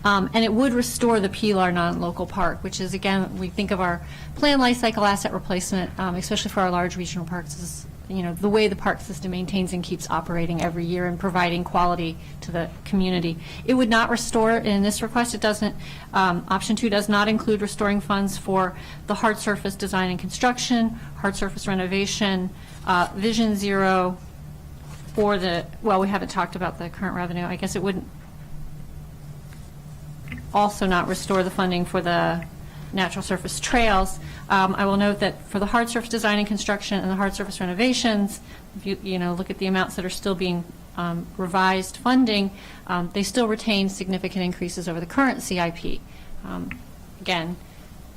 And it would restore the PLAR non-local park, which is, again, we think of our planned life cycle asset replacement, especially for our large regional parks, is the way the park system maintains and keeps operating every year and providing quality to the community. It would not restore, in this request, it doesn't, option 2 does not include restoring funds for the hard surface design and construction, hard surface renovation, Vision Zero, or we haven't talked about the current revenue. I guess it wouldn't also not restore the funding for the natural surface trails. I will note that for the hard surface design and construction and the hard surface renovations, if you look at the amounts that are still being revised funding, they still retain significant increases over the current CIP. Again,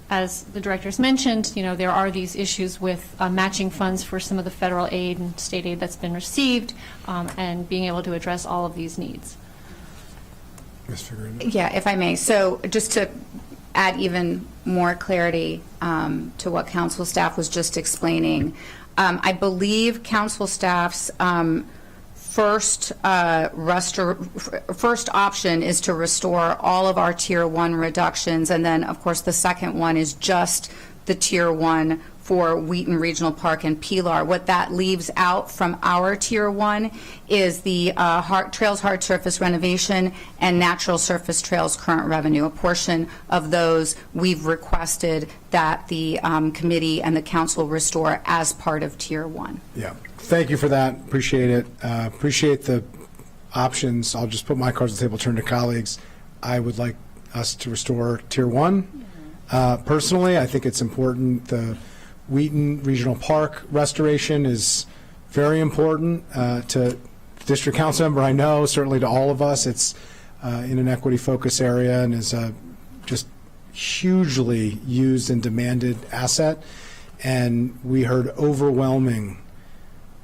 as the directors mentioned, there are these issues with matching funds for some of the federal aid and state aid that's been received, and being able to address all of these needs. Ms. Figueroa? Yeah, if I may. So just to add even more clarity to what council staff was just explaining, I believe council staff's first option is to restore all of our Tier 1 reductions, and then, of course, the second one is just the Tier 1 for Wheaton Regional Park and PLAR. What that leaves out from our Tier 1 is the trails hard surface renovation and natural surface trails current revenue. A portion of those we've requested that the committee and the council restore as part of Tier 1. Yeah. Thank you for that. Appreciate it. Appreciate the options. I'll just put my cards on the table, turn to colleagues. I would like us to restore Tier 1. Personally, I think it's important. The Wheaton Regional Park restoration is very important to district council member, I know, certainly to all of us. It's in an equity focus area and is just hugely used and demanded asset. And we heard overwhelming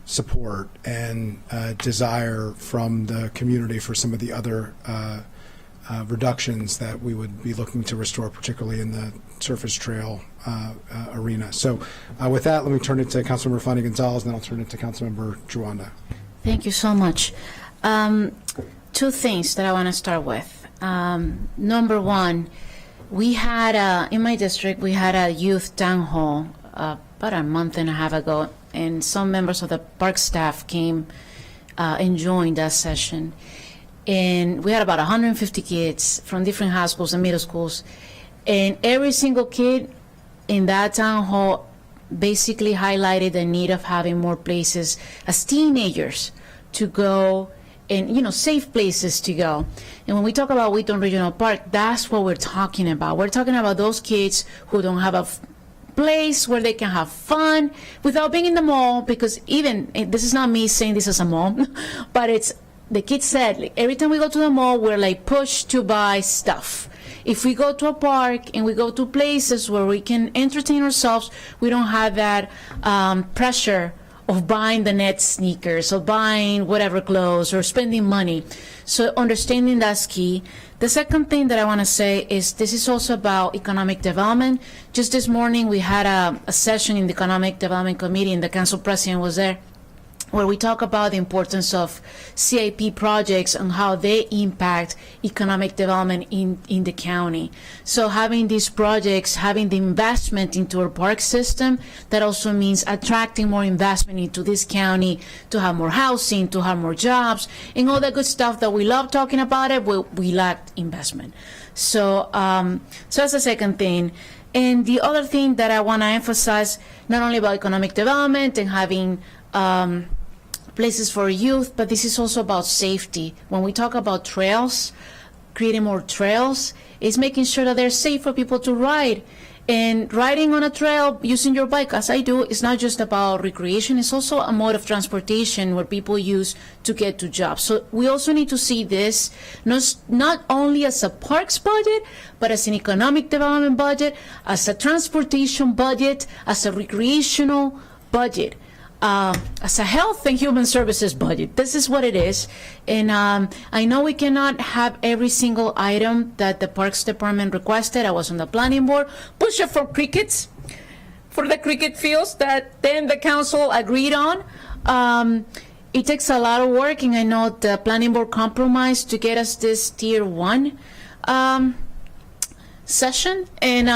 support and desire from the community for some of the other reductions that we would be looking to restore, particularly in the surface trail arena. So with that, let me turn it to Councilmember Fani-González, and then I'll turn it to Councilmember Jawando. Thank you so much. Two things that I want to start with. Number one, we had, in my district, we had a youth town hall about a month and a half ago, and some members of the park staff came and joined that session. And we had about 150 kids from different high schools and middle schools. And every single kid in that town hall basically highlighted the need of having more places as teenagers to go and, you know, safe places to go. And when we talk about Wheaton Regional Park, that's what we're talking about. We're talking about those kids who don't have a place where they can have fun without being in the mall, because even, this is not me saying this as a mom, but it's, the kids said, like, every time we go to the mall, we're like pushed to buy stuff. If we go to a park and we go to places where we can entertain ourselves, we don't have that pressure of buying the net sneakers or buying whatever clothes or spending money. So understanding that's key. The second thing that I want to say is this is also about economic development. Just this morning we had a session in the Economic Development Committee, and the council president was there, where we talk about the importance of CIP projects and how they impact economic development in the county. So having these projects, having the investment into our park system, that also means attracting more investment into this county to have more housing, to have more jobs, and all that good stuff that we love talking about it, we lacked investment. So, so that's the second thing. And the other thing that I want to emphasize, not only about economic development and having places for youth, but this is also about safety. When we talk about trails, creating more trails, is making sure that they're safe for people to ride. And riding on a trail using your bike, as I do, is not just about recreation, it's also a mode of transportation where people use to get to jobs. So we also need to see this not only as a parks budget, but as an economic development budget, as a transportation budget, as a recreational budget. As a health and human services budget. This is what it is. And I know we cannot have every single item that the Parks Department requested. I was on the planning board. Push it for crickets, for the cricket fields that then the council agreed on. It takes a lot of work, and I know the planning board compromised to get us this tier 1 session. And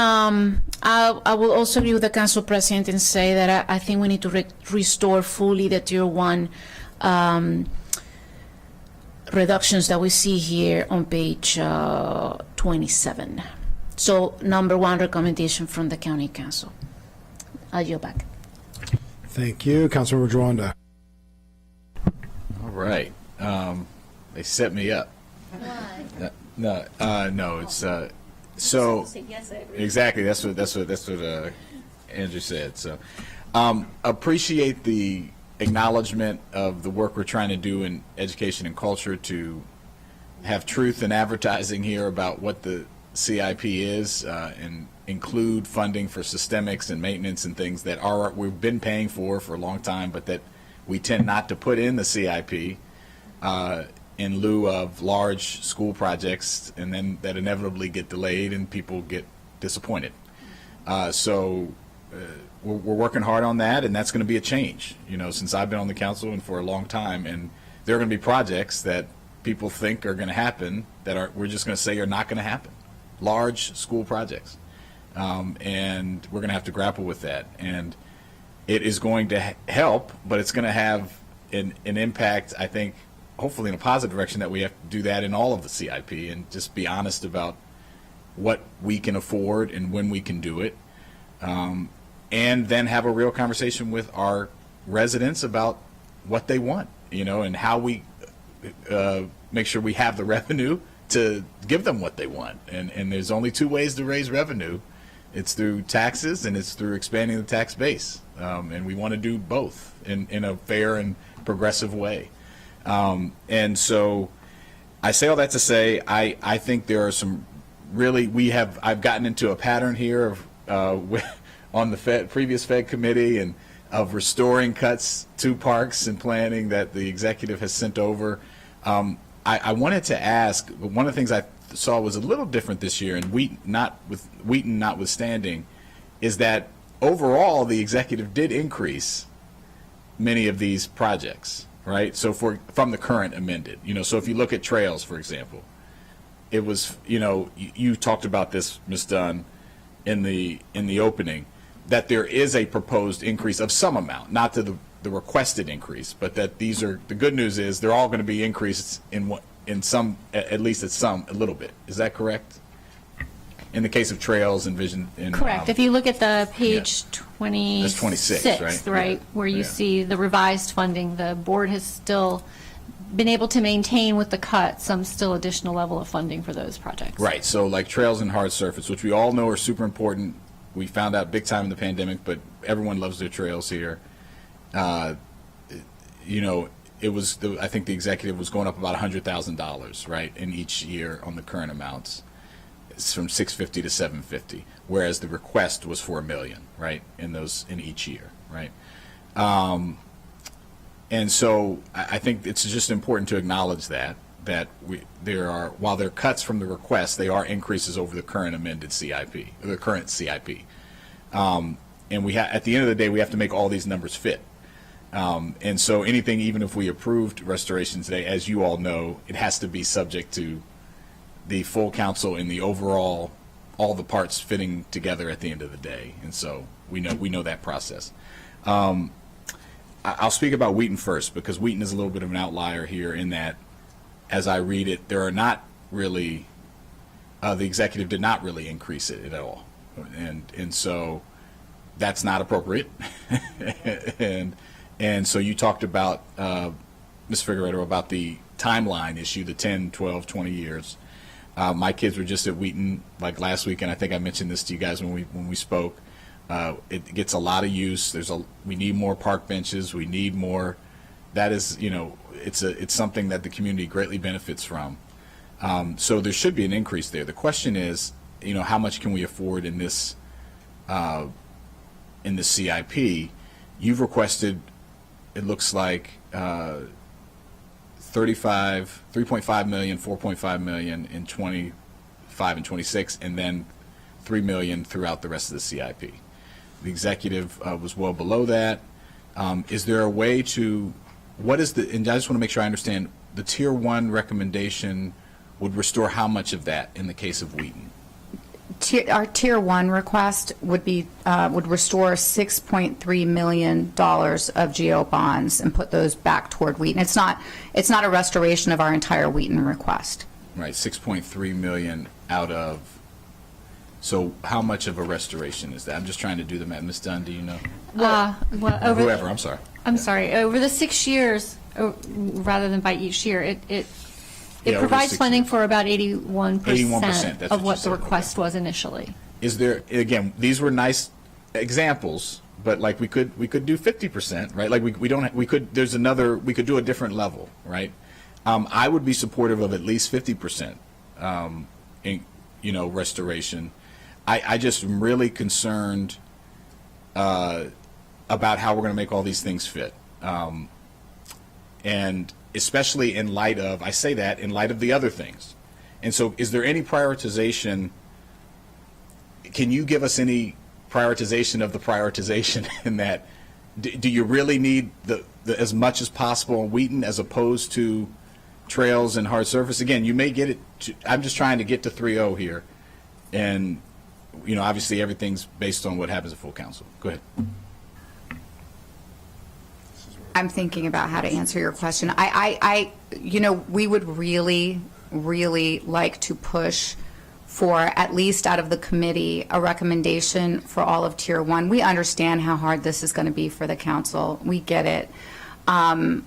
I will also agree with the council president and say that I think we need to restore fully the tier 1 reductions that we see here on page 27. So number 1 recommendation from the county council. I'll yield back. Thank you. Councilmember Jawando. All right. They set me up. No, it's so exactly. That's what Andrew said. So appreciate the acknowledgement of the work we're trying to do in education and culture to have truth in advertising here about what the CIP is and include funding for systemics and maintenance and things that we've been paying for a long time, but that we tend not to put in the CIP in lieu of large school projects, and then that inevitably get delayed and people get disappointed. So we're working hard on that, and that's going to be a change, since I've been on the council and for a long time. And there are going to be projects that people think are going to happen that we're just going to say are not going to happen. Large school projects. And we're going to have to grapple with that. And it is going to help, but it's going to have an impact, I think, hopefully in a positive direction, that we have to do that in all of the CIP and just be honest about what we can afford and when we can do it. And then have a real conversation with our residents about what they want, and how we make sure we have the revenue to give them what they want. And there's only 2 ways to raise revenue, It's through taxes and it's through expanding the tax base. And we want to do both in a fair and progressive way. And so I say all that to say, I think there are some really, I've gotten into a pattern here of, on the previous Fed committee and of restoring cuts to parks and planning that the executive has sent over. I wanted to ask, one of the things I saw was a little different this year, and Wheaton notwithstanding, is that overall the executive did increase many of these projects, right? So from the current amended, so if you look at trails, for example, it was, you talked about this, Ms. Dunn, in the opening, that there is a proposed increase of some amount, not to the requested increase, but that the good news is they're all going to be increased in some, at least a little bit. Is that correct? In the case of trails and vision. Correct. If you look at the page 26, that's 26, right? Yeah. Where you see the revised funding, the board has still been able to maintain with the cut some still additional level of funding for those projects. Right. So like trails and hard surface, which we all know are super important. We found out big time in the pandemic, but everyone loves their trails here. It was, I think the executive was going up about $100,000, right, in each year on the current amounts. It's from 650 to 750, whereas the request was for $1 million, right, in each year, right. And so I think it's just important to acknowledge that while there are cuts from the request, they are increases over the current amended CIP, or the current CIP. And at the end of the day, we have to make all these numbers fit. And so anything, even if we approved restoration today, as you all know, it has to be subject to the full council and the overall, all the parts fitting together at the end of the day. And so we know that process. I'll speak about Wheaton first, because Wheaton is a little bit of an outlier here in that, as I read it, there are not really, the executive did not really increase it at all. And so that's not appropriate. And so you talked about, Ms. Figueredo, about the timeline issue, the 10, 12, 20 years. My kids were just at Wheaton like last week, and I think I mentioned this to you guys when we spoke. It gets a lot of use. We need more park benches. We need more. That is, it's something that the community greatly benefits from. So there should be an increase there. The question is, how much can we afford in this CIP? You've requested, it looks like, 3.5 million, 4.5 million in 25 and 26, and then 3 million throughout the rest of the CIP. The executive was well below that. Is there a way to, and I just want to make sure I understand, the Tier 1 recommendation would restore how much of that in the case of Wheaton? Our Tier 1 request would restore $6.3 million of GO bonds and put those back toward Wheaton. It's not a restoration of our entire Wheaton request. Right, 6.3 million out of, so how much of a restoration is that? I'm just trying to do the math. Ms. Dunn, do you know? Whoever, I'm sorry. I'm sorry. Over the 6 years, rather than by each year, it provides funding for about 81% of what the request was initially. Is there, again, these were nice examples, but like we could do 50%, right? Like we could do a different level, right? I would be supportive of at least 50% restoration. I just am really concerned about how we're going to make all these things fit. And especially in light of, I say that in light of the other things. And so is there any prioritization? Can you give us any prioritization of the prioritization in that? Do you really need the as much as possible on Wheaton as opposed to trails and hard surface? Again, you may get it. I'm just trying to get to 3.0 here. And, obviously everything's based on what happens at full council. Go ahead. I'm thinking about how to answer your question. We would really, really like to push for, at least out of the committee, a recommendation for all of Tier 1. We understand how hard this is going to be for the council. We get it. The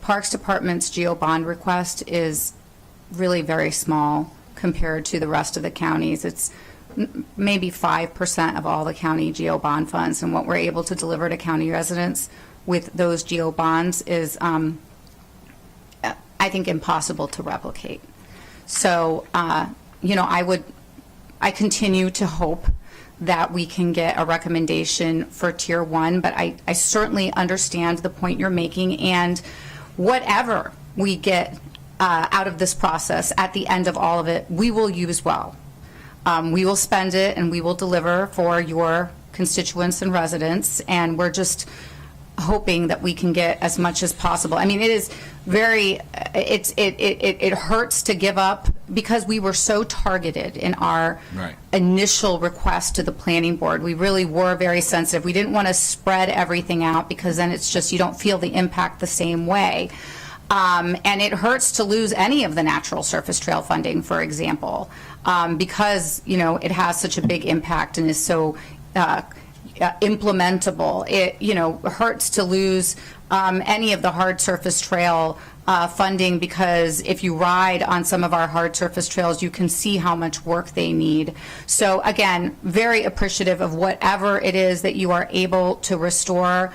Parks Department's GO bond request is really very small compared to the rest of the counties. It's maybe 5% of all the county GO bond funds, and what we're able to deliver to county residents with those GO bonds is, I think, impossible to replicate. So, you know, I continue to hope that we can get a recommendation for Tier 1, but I certainly understand the point you're making, and whatever we get out of this process at the end of all of it, we will use well. We will spend it and we will deliver for your constituents and residents, and we're just hoping that we can get as much as possible. I mean, it is very, it hurts to give up because we were so targeted in our initial request to the planning board. We really were very sensitive. We didn't want to spread everything out because then it's just, you don't feel the impact the same way. And it hurts to lose any of the natural surface trail funding, for example, because, you know, it has such a big impact and is so implementable. It, you know, hurts to lose any of the hard surface trail funding, because if you ride on some of our hard surface trails, you can see how much work they need. So again, very appreciative of whatever it is that you are able to restore.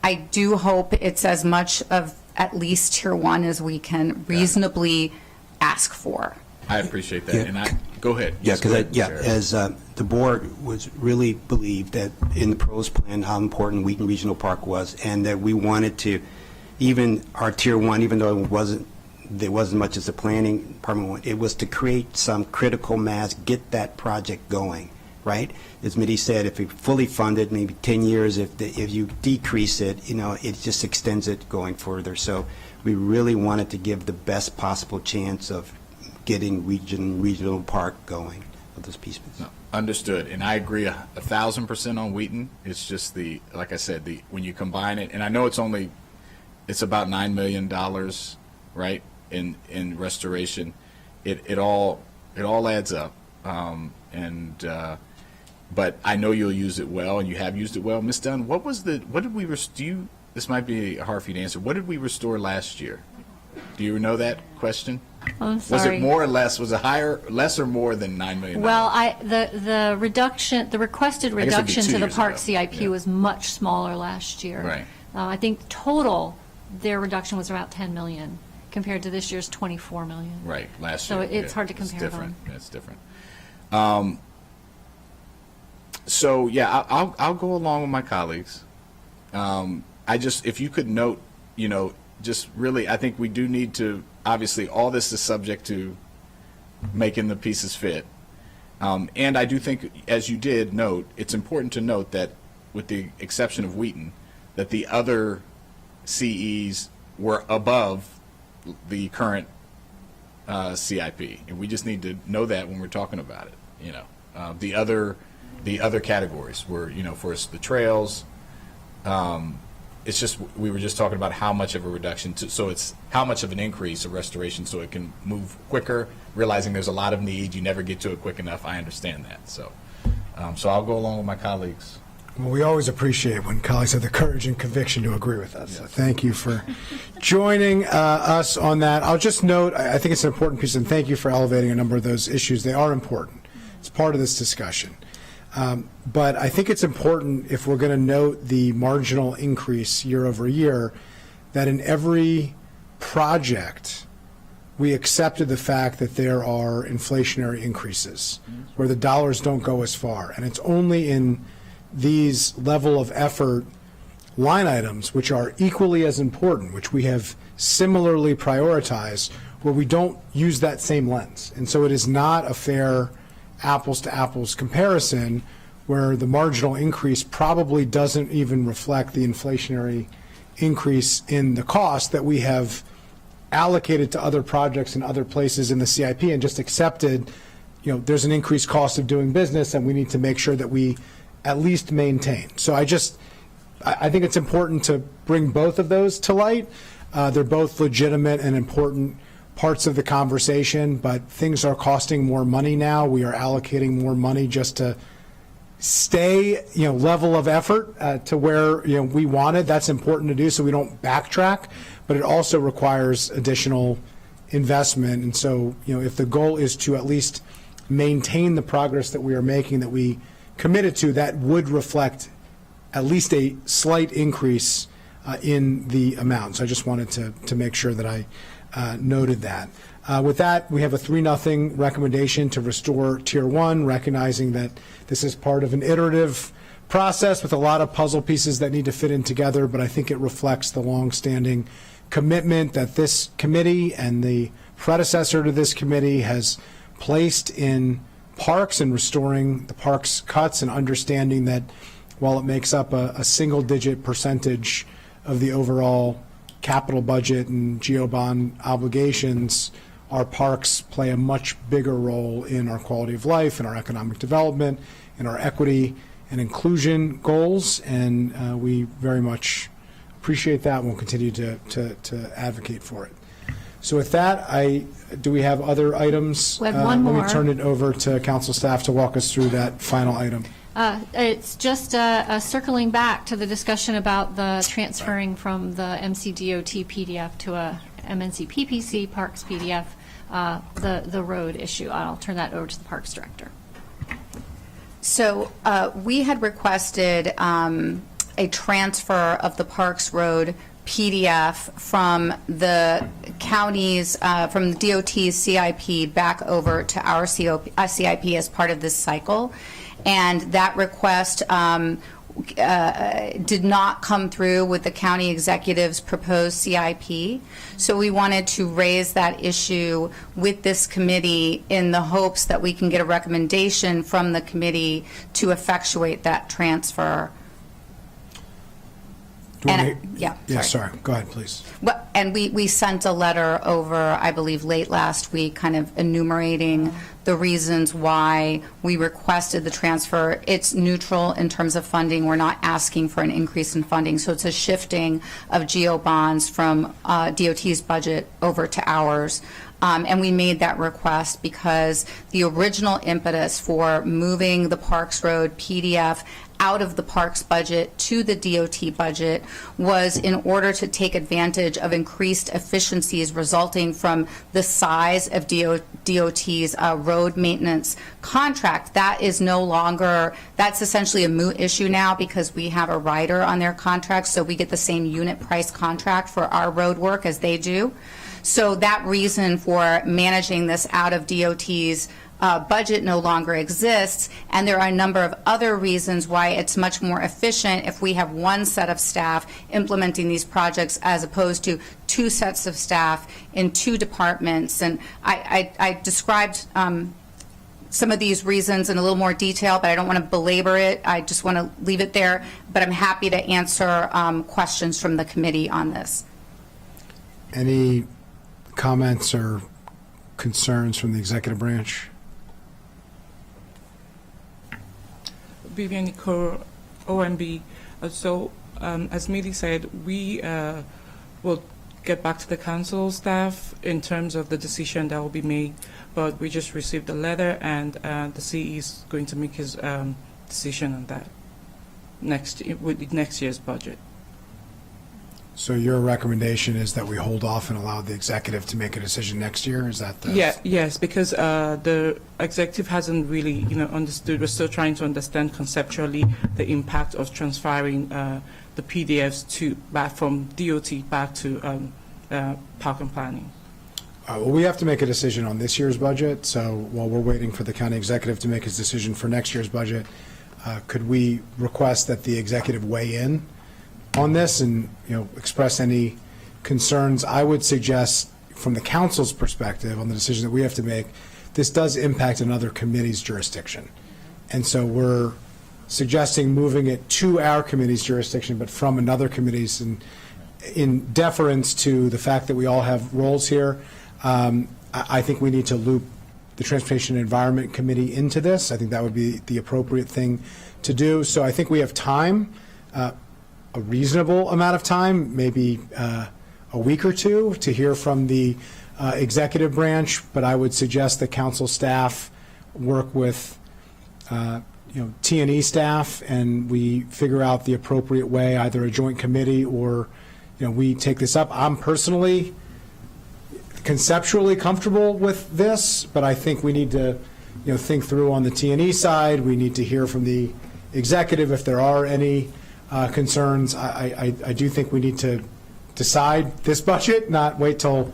I do hope it's as much of at least Tier 1 as we can reasonably ask for. I appreciate that. Yeah. And go ahead. Yeah, Yes, go because, ahead, Sarah. as the board was really believed that in the pros plan how important Wheaton Regional Park was, and that we wanted to, even our Tier 1, even though there wasn't much as the planning department wanted, it was to create some critical mass, get that project going, right? As Mitty said, if you fully funded, maybe 10 years, if you decrease it, you know, it just extends it going further. So we really wanted to give the best possible chance of getting regional park going with those pieces. No, understood, and I agree 1,000% on Wheaton. It's just like I said, when you combine it, and I know it's about $9 million, right, in restoration. It all adds up, but I know you'll use it well, and you have used it well. Ms. Dunn, what did we restore? This might be hard for you to answer. What did we restore last year? Do you know that question? I'm sorry. Was it more or less? Was it less or more than $9 million? Well, the reduction, the requested I guess it'd be reduction 2 to the years park ago. CIP Yeah. was much smaller last year. Right. I think total, their reduction was about 10 million compared to this year's 24 million. Right, last So year. it's yeah, hard to compare It's different. them. Yeah, it's different. So yeah, I'll go along with my colleagues. If you could note, you know, just really, I think we do need to, obviously, all this is subject to making the pieces fit. And I do think, as you did note, it's important to note that, with the exception of Wheaton, that the other CEs were above the current CIP, and we just need to know that when we're talking about it. You know, the other categories were, you know, for us, the trails. It's just, we were just talking about how much of a reduction, so it's how much of an increase of restoration so it can move quicker, realizing there's a lot of need, you never get to it quick enough. I understand that. So I'll go along with my colleagues. Well, we always appreciate when colleagues have the courage and conviction to agree with us. So thank you for joining us on that. I'll just note, I think it's an important piece, and thank you for elevating a number of those issues. They are important. It's part of this discussion. But I think it's important, if we're going to note the marginal increase year over year, that in every project we accepted the fact that there are inflationary increases where the dollars don't go as far. And it's only in these level of effort line items, which are equally as important, which we have similarly prioritized, where we don't use that same lens. And so it is not a fair apples to apples comparison where the marginal increase probably doesn't even reflect the inflationary increase in the cost that we have allocated to other projects in other places in the CIP, and just accepted, you know, there's an increased cost of doing business and we need to make sure that we at least maintain. So I think it's important to bring both of those to light. They're both legitimate and important parts of the conversation, but things are costing more money now. We are allocating more money just to stay, you know, level of effort to where, you know, we wanted. That's important to do so we don't backtrack, but it also requires additional investment. And so, if the goal is to at least maintain the progress that we are making, that we committed to, that would reflect at least a slight increase in the amount. So I just wanted to make sure that I noted that. With that, we have a 3-0 recommendation to restore Tier 1, recognizing that this is part of an iterative process with a lot of puzzle pieces that need to fit in together, but I think it reflects the long-standing commitment that this committee and the predecessor to this committee has placed in parks and restoring the parks cuts, and understanding that while it makes up a single-digit percentage of the overall capital budget and GEO-bond obligations, our parks play a much bigger role in our quality of life, in our economic development, in our equity and inclusion goals, and we very much appreciate that and will continue to advocate for it. So with that, do we have other items? We have one Let more. me turn it over to council staff to walk us through that final item. It's just circling back to the discussion about the transferring from the MCDOT PDF to a M-NCPPC Parks PDF, the road issue. I'll turn that over to the Parks Director. So we had requested a transfer of the Parks Road PDF from the county's, from the DOT's CIP back over to our CIP as part of this cycle. And that request did not come through with the county executive's proposed CIP. So we wanted to raise that issue with this committee in the hopes that we can get a recommendation from the committee to effectuate that transfer. Do we And, make- yeah, Yeah, sorry. sorry. Go ahead, please. Well, and we sent a letter over, I believe, late last week, kind of enumerating the reasons why we requested the transfer. It's neutral in terms of funding. We're not asking for an increase in funding. So it's a shifting of GEO bonds from DOT's budget over to ours. And we made that request because the original impetus for moving the Parks Road PDF out of the parks budget to the DOT budget was in order to take advantage of increased efficiencies resulting from the size of DOT's road maintenance contract. That is no longer, that's essentially a moot issue now because we have a rider on their contract, so we get the same unit price contract for our road work as they do. So that reason for managing this out of DOT's budget no longer exists, and there are a number of other reasons why it's much more efficient if we have one set of staff implementing these projects as opposed to two sets of staff in two departments. And I described some of these reasons in a little more detail, but I don't want to belabor it. I just want to leave it there, but I'm happy to answer questions from the committee on this. Any comments or concerns from the executive branch? Vivian Nicole, OMB. So, as Millie said, we will get back to the council staff in terms of the decision that will be made, but we just received a letter, and the CE is going to make his decision on that with next year's budget. So your recommendation is that we hold off and allow the executive to make a decision next year? Is that the? Yes, because the executive hasn't really, understood. We're still trying to understand conceptually the impact of transferring the PDFs back from DOT back to park and planning. Well, we have to make a decision on this year's budget, so while we're waiting for the county executive to make his decision for next year's budget, could we request that the executive weigh in on this and, express any concerns? I would suggest, from the council's perspective, on the decision that we have to make, this does impact another committee's jurisdiction. And so we're suggesting moving it to our committee's jurisdiction, but from another committee's, and in deference to the fact that we all have roles here, I think we need to loop the Transportation and Environment Committee into this. I think that would be the appropriate thing to do. So I think we have time, a reasonable amount of time, maybe a week or two, to hear from the executive branch, but I would suggest that council staff work with T&E staff, and we figure out the appropriate way, either a joint committee or we take this up. I'm personally conceptually comfortable with this, but I think we need to, think through on the T&E side. We need to hear from the executive if there are any concerns. I do think we need to decide this budget, not wait till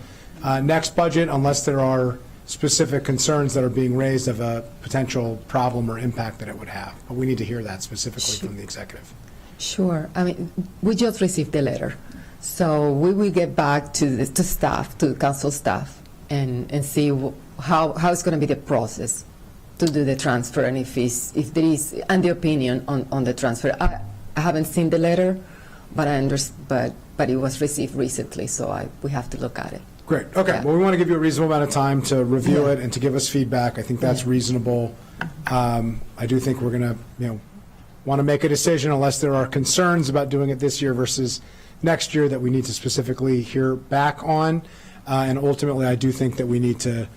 next budget unless there are specific concerns that are being raised of a potential problem or impact that it would have. But we need to hear that specifically from the executive. Sure. I mean, we just received the letter. So we will get back to staff, to council staff, and see how it's going to be the process to do the transfer, and if there is, and the opinion on the transfer. I haven't seen the letter, but I understand, but it was received recently, so we have to look at it. Great. Okay. Yeah. Well, we want to give you a reasonable amount of time to review Yeah. it and to give us feedback. I think that's reasonable. I do think we're going to, want to make a decision unless there are concerns about doing it this year versus next year that we need to specifically hear back on. And ultimately, I do think that we need to,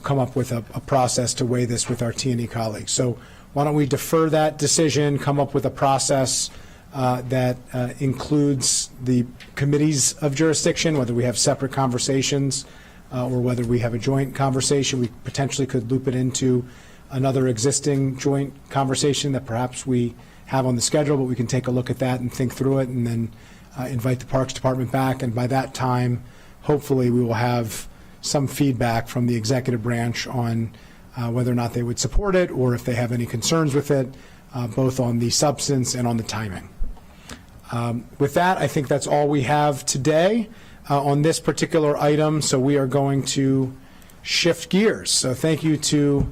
come up with a process to weigh this with our T&E colleagues. So why don't we defer that decision, come up with a process that includes the committees of jurisdiction, whether we have separate conversations or whether we have a joint conversation. We potentially could loop it into another existing joint conversation that perhaps we have on the schedule, but we can take a look at that and think through it and then invite the Parks Department back. And by that time, hopefully, we will have some feedback from the executive branch on whether or not they would support it or if they have any concerns with it, both on the substance and on the timing. With that, I think that's all we have today on this particular item, so we are going to shift gears. So thank you to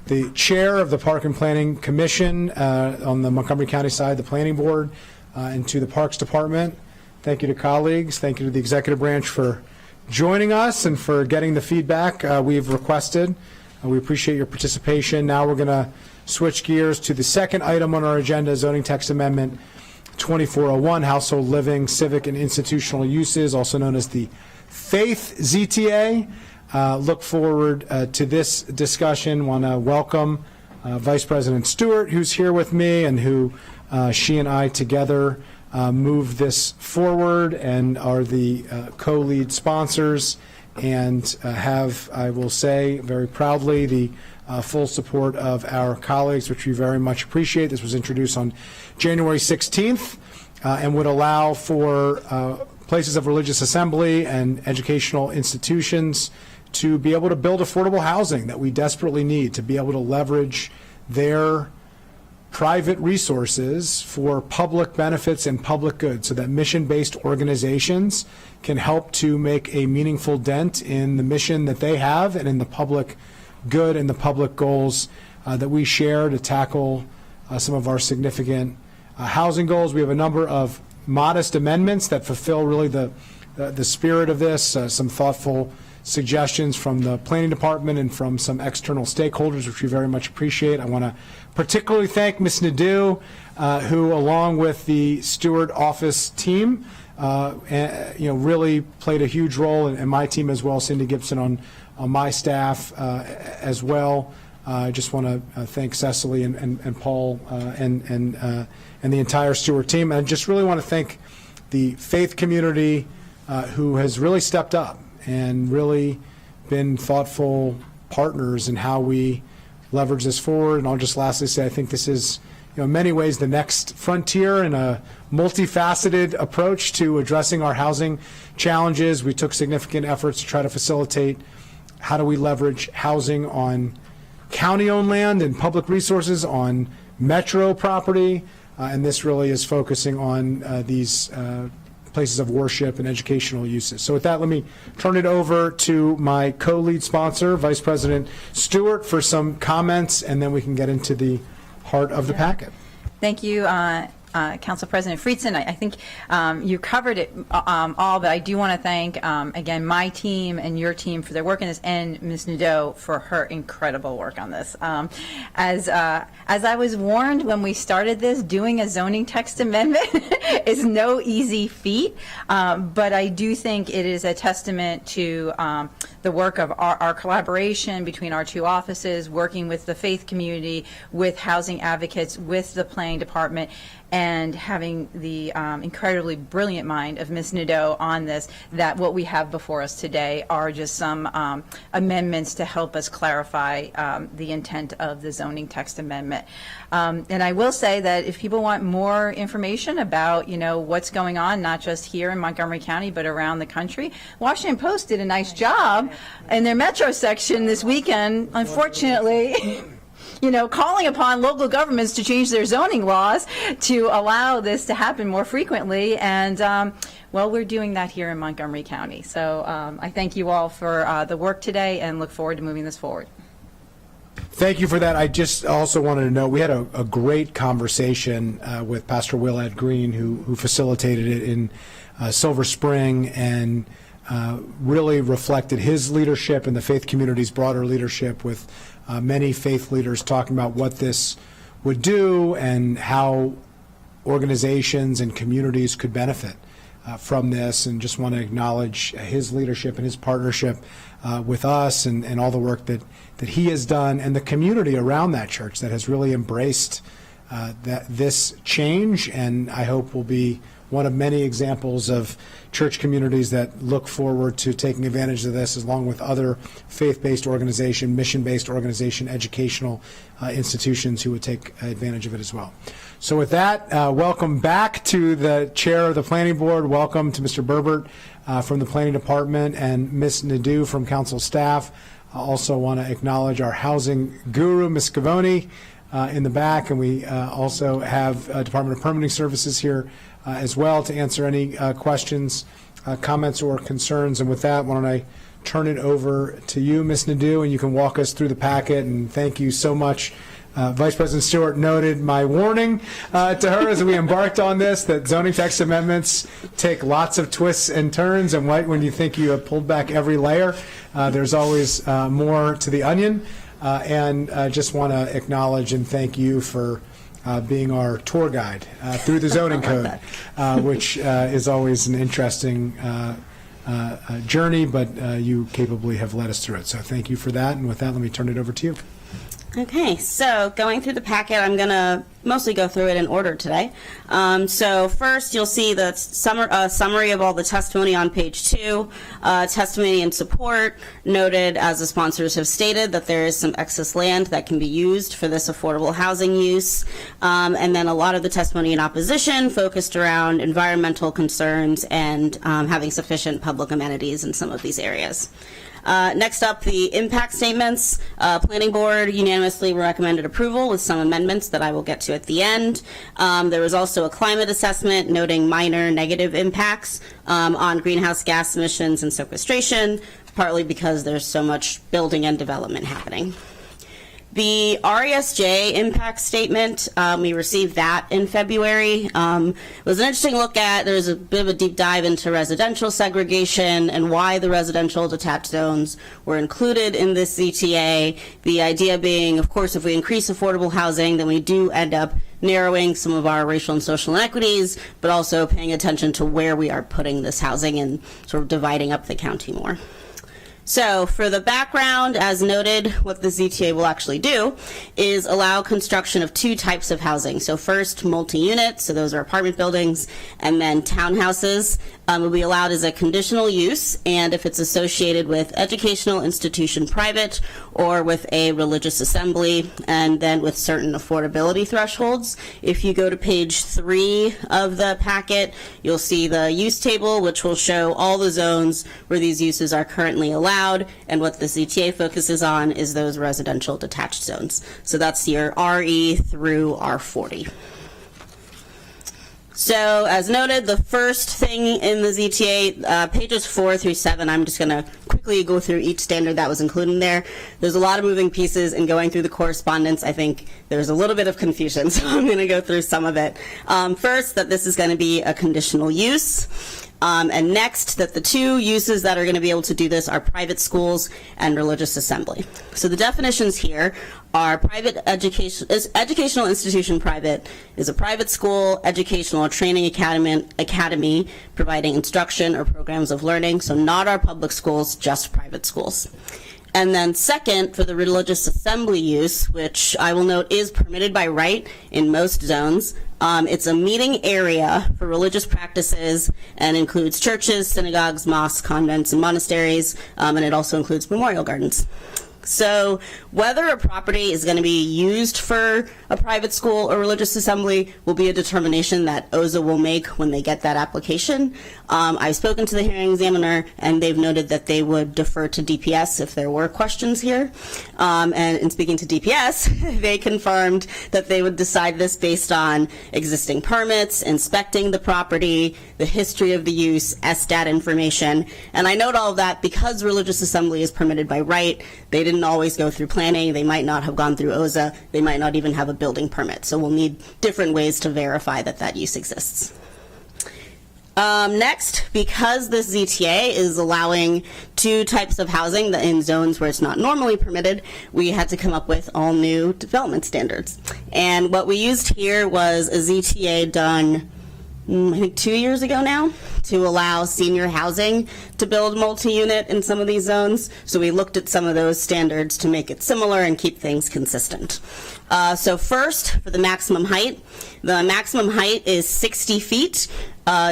the chair of the Park and Planning Commission on the Montgomery County side, the Planning Board, and to the Parks Department. Thank you to colleagues. Thank you to the executive branch for joining us and for getting the feedback we've requested. We appreciate your participation. Now we're going to switch gears to the second item on our agenda, Zoning Text Amendment 2401, Household Living, Civic and Institutional Uses, also known as the FAITH ZTA. Look forward to this discussion. Want to welcome Vice President Stewart, who's here with me, and who she and I together move this forward and are the co-lead sponsors and have, I will say very proudly, the full support of our colleagues, which we very much appreciate. This was introduced on January 16th and would allow for places of religious assembly and educational institutions to be able to build affordable housing that we desperately need, to be able to leverage their private resources for public benefits and public good, so that mission-based organizations can help to make a meaningful dent in the mission that they have and in the public good and the public goals that we share to tackle some of our significant housing goals. We have a number of modest amendments that fulfill really the spirit of this, some thoughtful suggestions from the planning department and from some external stakeholders, which we very much appreciate. I want to particularly thank Ms. Nadeau, who, along with the Stewart office team, really played a huge role, and my team as well, Cindy Gibson on my staff as well. I just want to thank Cecily and Paul and the entire Stewart team. And I just really want to thank the faith community who has really stepped up and really been thoughtful partners in how we leverage this forward. And I'll just lastly say I think this is, in many ways, the next frontier in a multifaceted approach to addressing our housing challenges. We took significant efforts to try to facilitate how do we leverage housing on county-owned land and public resources, on metro property, and this really is focusing on these places of worship and educational uses. So with that, let me turn it over to my co-lead sponsor, Vice President Stewart, for some comments, and then we can get into the heart of the packet. Thank you, Council President Friedson. I think you covered it all, but I do want to thank, again, my team and your team for their work in this, and Ms. Nadeau for her incredible work on this. As I was warned when we started this, doing a zoning text amendment is no easy feat, but I do think it is a testament to the work of our collaboration between our two offices, working with the faith community, with housing advocates, with the planning department, and having the incredibly brilliant mind of Ms. Nadeau on this, that what we have before us today are just some amendments to help us clarify the intent of the zoning text amendment. And I will say that if people want more information about, what's going on, not just here in Montgomery County, but around the country, Washington Post did a nice job in their Metro section this weekend, unfortunately, calling upon local governments to change their zoning laws to allow this to happen more frequently. And, well, we're doing that here in Montgomery County. So I thank you all for the work today and look forward to moving this forward. Thank you for that. I just also wanted to know, we had a great conversation with Pastor Will Ed Green, who facilitated it in Silver Spring, and really reflected his leadership and the faith community's broader leadership, with many faith leaders talking about what this would do and how organizations and communities could benefit from this, and just want to acknowledge his leadership and his partnership with us, and all the work that he has done, and the community around that church that has really embraced this change, and I hope will be one of many examples of church communities that look forward to taking advantage of this, along with other faith-based organization, mission-based organization, educational institutions who would take advantage of it as well. So with that, welcome back to the chair of the planning board. Welcome to Mr. Berbert from the planning department, and Ms. Nadeau from council staff. I also want to acknowledge our housing guru, Ms. Scavone, in the back, and we also have Department of Permitting Services here as well to answer any questions, comments, or concerns. And with that, why don't I turn it over to you, Ms. Nadeau, and you can walk us through the packet. And thank you so much. Vice President Stewart noted my warning to her as we embarked on this, that zoning text amendments take lots of twists and turns, and right when you think you have pulled back every layer, there's always more to the onion. And I just want to acknowledge and thank you for being our tour guide through the zoning code, which is always an interesting journey, but you capably have led us through it. So thank you for that. And with that, let me turn it over to you. Okay, so going through the packet, I'm going to mostly go through it in order today. So first, you'll see the summary of all the testimony on page 2. Testimony and support noted, as the sponsors have stated, that there is some excess land that can be used for this affordable housing use. And then a lot of the testimony in opposition focused around environmental concerns and having sufficient public amenities in some of these areas. Next up, the impact statements. Planning Board unanimously recommended approval with some amendments that I will get to at the end. There was also a climate assessment noting minor negative impacts on greenhouse gas emissions and sequestration, partly because there's so much building and development happening. The RESJ impact statement, we received that in February. It was an interesting look at, there's a bit of a deep dive into residential segregation and why the residential detached zones were included in this ZTA. The idea being, of course, if we increase affordable housing, then we do end up narrowing some of our racial and social inequities, but also paying attention to where we are putting this housing and sort of dividing up the county more. So for the background, as noted, what the ZTA will actually do is allow construction of 2 types of housing. So first, multi-unit, so those are apartment buildings, and then townhouses will be allowed as a conditional use, and if it's associated with educational institution private or with a religious assembly, and then with certain affordability thresholds. If you go to page 3 of the packet, you'll see the use table, which will show all the zones where these uses are currently allowed, and what the ZTA focuses on is those residential detached zones. So that's your RE through R40. So, as noted, the first thing in the ZTA, pages 4 through 7, I'm just going to quickly go through each standard that was included there. There's a lot of moving pieces, and going through the correspondence, I think there's a little bit of confusion, so I'm going to go through some of it. First, that this is going to be a conditional use. And next, that the 2 uses that are going to be able to do this are private schools and religious assembly. So the definitions here are private educational institution private is a private school, educational or training academy providing instruction or programs of learning. So not our public schools, just private schools. And then second, for the religious assembly use, which I will note is permitted by right in most zones, it's a meeting area for religious practices and includes churches, synagogues, mosques, convents, and monasteries, and it also includes memorial gardens. So whether a property is going to be used for a private school or religious assembly will be a determination that OZA will make when they get that application. I've spoken to the hearing examiner, and they've noted that they would defer to DPS if there were questions here. And in speaking to DPS, they confirmed that they would decide this based on existing permits, inspecting the property, the history of the use, SDAT information. And I note all of that because religious assembly is permitted by right. They didn't always go through planning. They might not have gone through OZA. They might not even have a building permit. So we'll need different ways to verify that that use exists. Next, because this ZTA is allowing two types of housing in zones where it's not normally permitted, we had to come up with all new development standards. And what we used here was a ZTA done, I think 2 years ago now, to allow senior housing to build multi-unit in some of these zones. So we looked at some of those standards to make it similar and keep things consistent. So first, for the maximum height is 60 feet.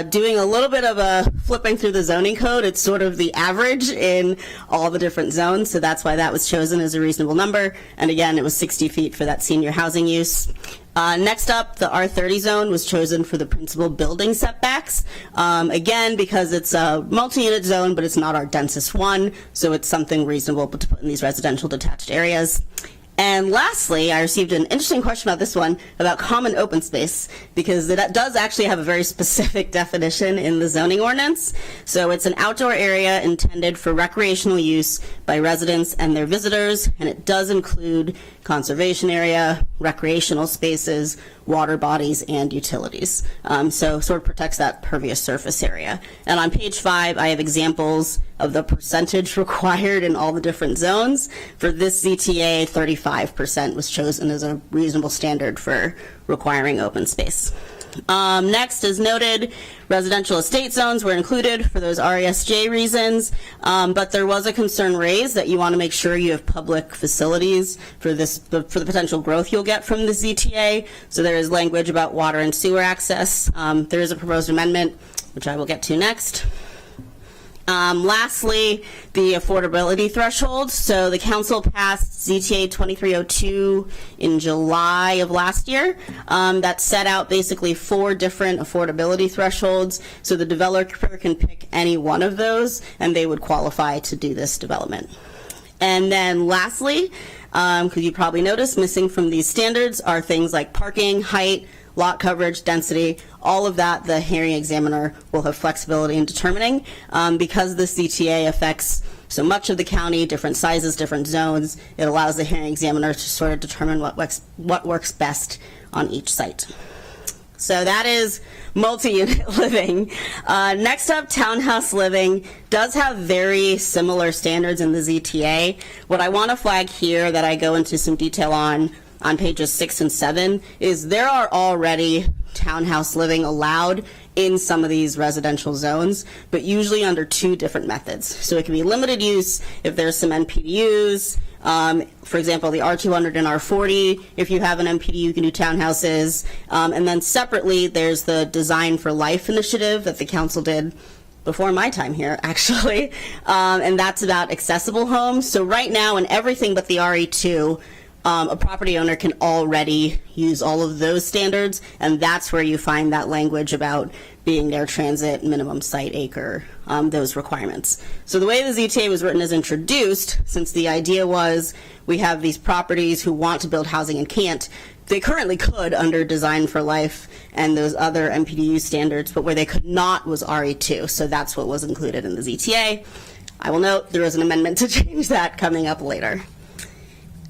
Doing a little bit of a flipping through the zoning code, it's sort of the average in all the different zones, so that's why that was chosen as a reasonable number. And again, it was 60 feet for that senior housing use. Next up, the R30 zone was chosen for the principal building setbacks. Again, because it's a multi-unit zone, but it's not our densest one, so it's something reasonable to put in these residential detached areas. And lastly, I received an interesting question about this one, about common open space, because it does actually have a very specific definition in the zoning ordinance. So it's an outdoor area intended for recreational use by residents and their visitors, and it does include conservation area, recreational spaces, water bodies, and utilities. So sort of protects that pervious surface area. And on page 5, I have examples of the percentage required in all the different zones. For this ZTA, 35% was chosen as a reasonable standard for requiring open space. Next, as noted, residential estate zones were included for those RESJ reasons, but there was a concern raised that you want to make sure you have public facilities for the potential growth you'll get from the ZTA. So there is language about water and sewer access. There is a proposed amendment, which I will get to next. Lastly, the affordability threshold. So the council passed ZTA 2302 in July of last year. That set out basically 4 different affordability thresholds. So the developer can pick any one of those, and they would qualify to do this development. And then lastly, because you probably noticed, missing from these standards are things like parking, height, lot coverage, density, all of that the hearing examiner will have flexibility in determining. Because the CTA affects so much of the county, different sizes, different zones, it allows the hearing examiner to sort of determine what works best on each site. So that is multi-unit living. Next up, townhouse living does have very similar standards in the ZTA. What I want to flag here that I go into some detail on pages 6 and 7 is there are already townhouse living allowed in some of these residential zones, but usually under 2 different methods. So it can be limited use if there's some NPDUs. For example, the R200 and R40, if you have an NPDU, you can do townhouses. And then separately, there's the Design for Life initiative that the council did before my time here, actually. And that's about accessible homes. So right now, in everything but the RE2, a property owner can already use all of those standards, and that's where you find that language about being near transit, minimum site acre, those requirements. So the way the ZTA was written is introduced, since the idea was we have these properties who want to build housing and can't. They currently could under Design for Life and those other MPDU standards, but where they could not was RE2, so that's what was included in the ZTA. I will note there is an amendment to change that coming up later.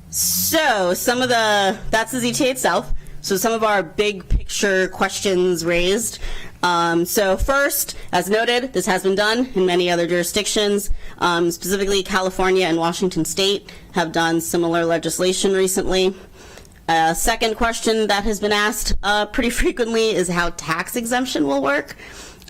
So that's the ZTA itself. So some of our big picture questions raised. So first, as noted, this has been done in many other jurisdictions. Specifically, California and Washington State have done similar legislation recently. Second question that has been asked pretty frequently is how tax exemption will work.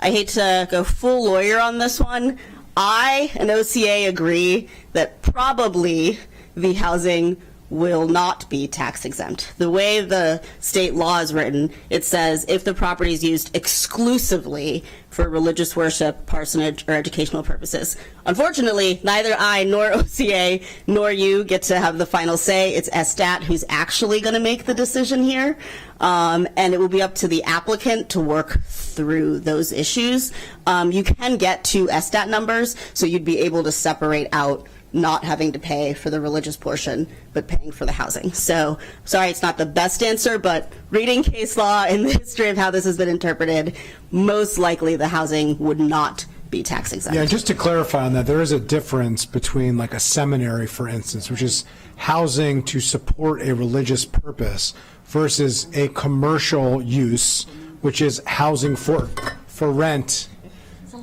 I hate to go full lawyer on this one. I and OCA agree that probably the housing will not be tax exempt. The way the state law is written, it says if the property is used exclusively for religious worship, parsonage, or educational purposes. Unfortunately, neither I nor OCA nor you get to have the final say. It's SDAT who's actually going to make the decision here, and it will be up to the applicant to work through those issues. You can get two SDAT numbers, so you'd be able to separate out not having to pay for the religious portion, but paying for the housing. So, sorry, it's not the best answer, but reading case law and the history of how this has been interpreted, most likely the housing would not be tax exempt. Yeah, just to clarify on that, there is a difference between like a seminary, for instance, which is housing to support a religious purpose, versus a commercial use, which is housing for rent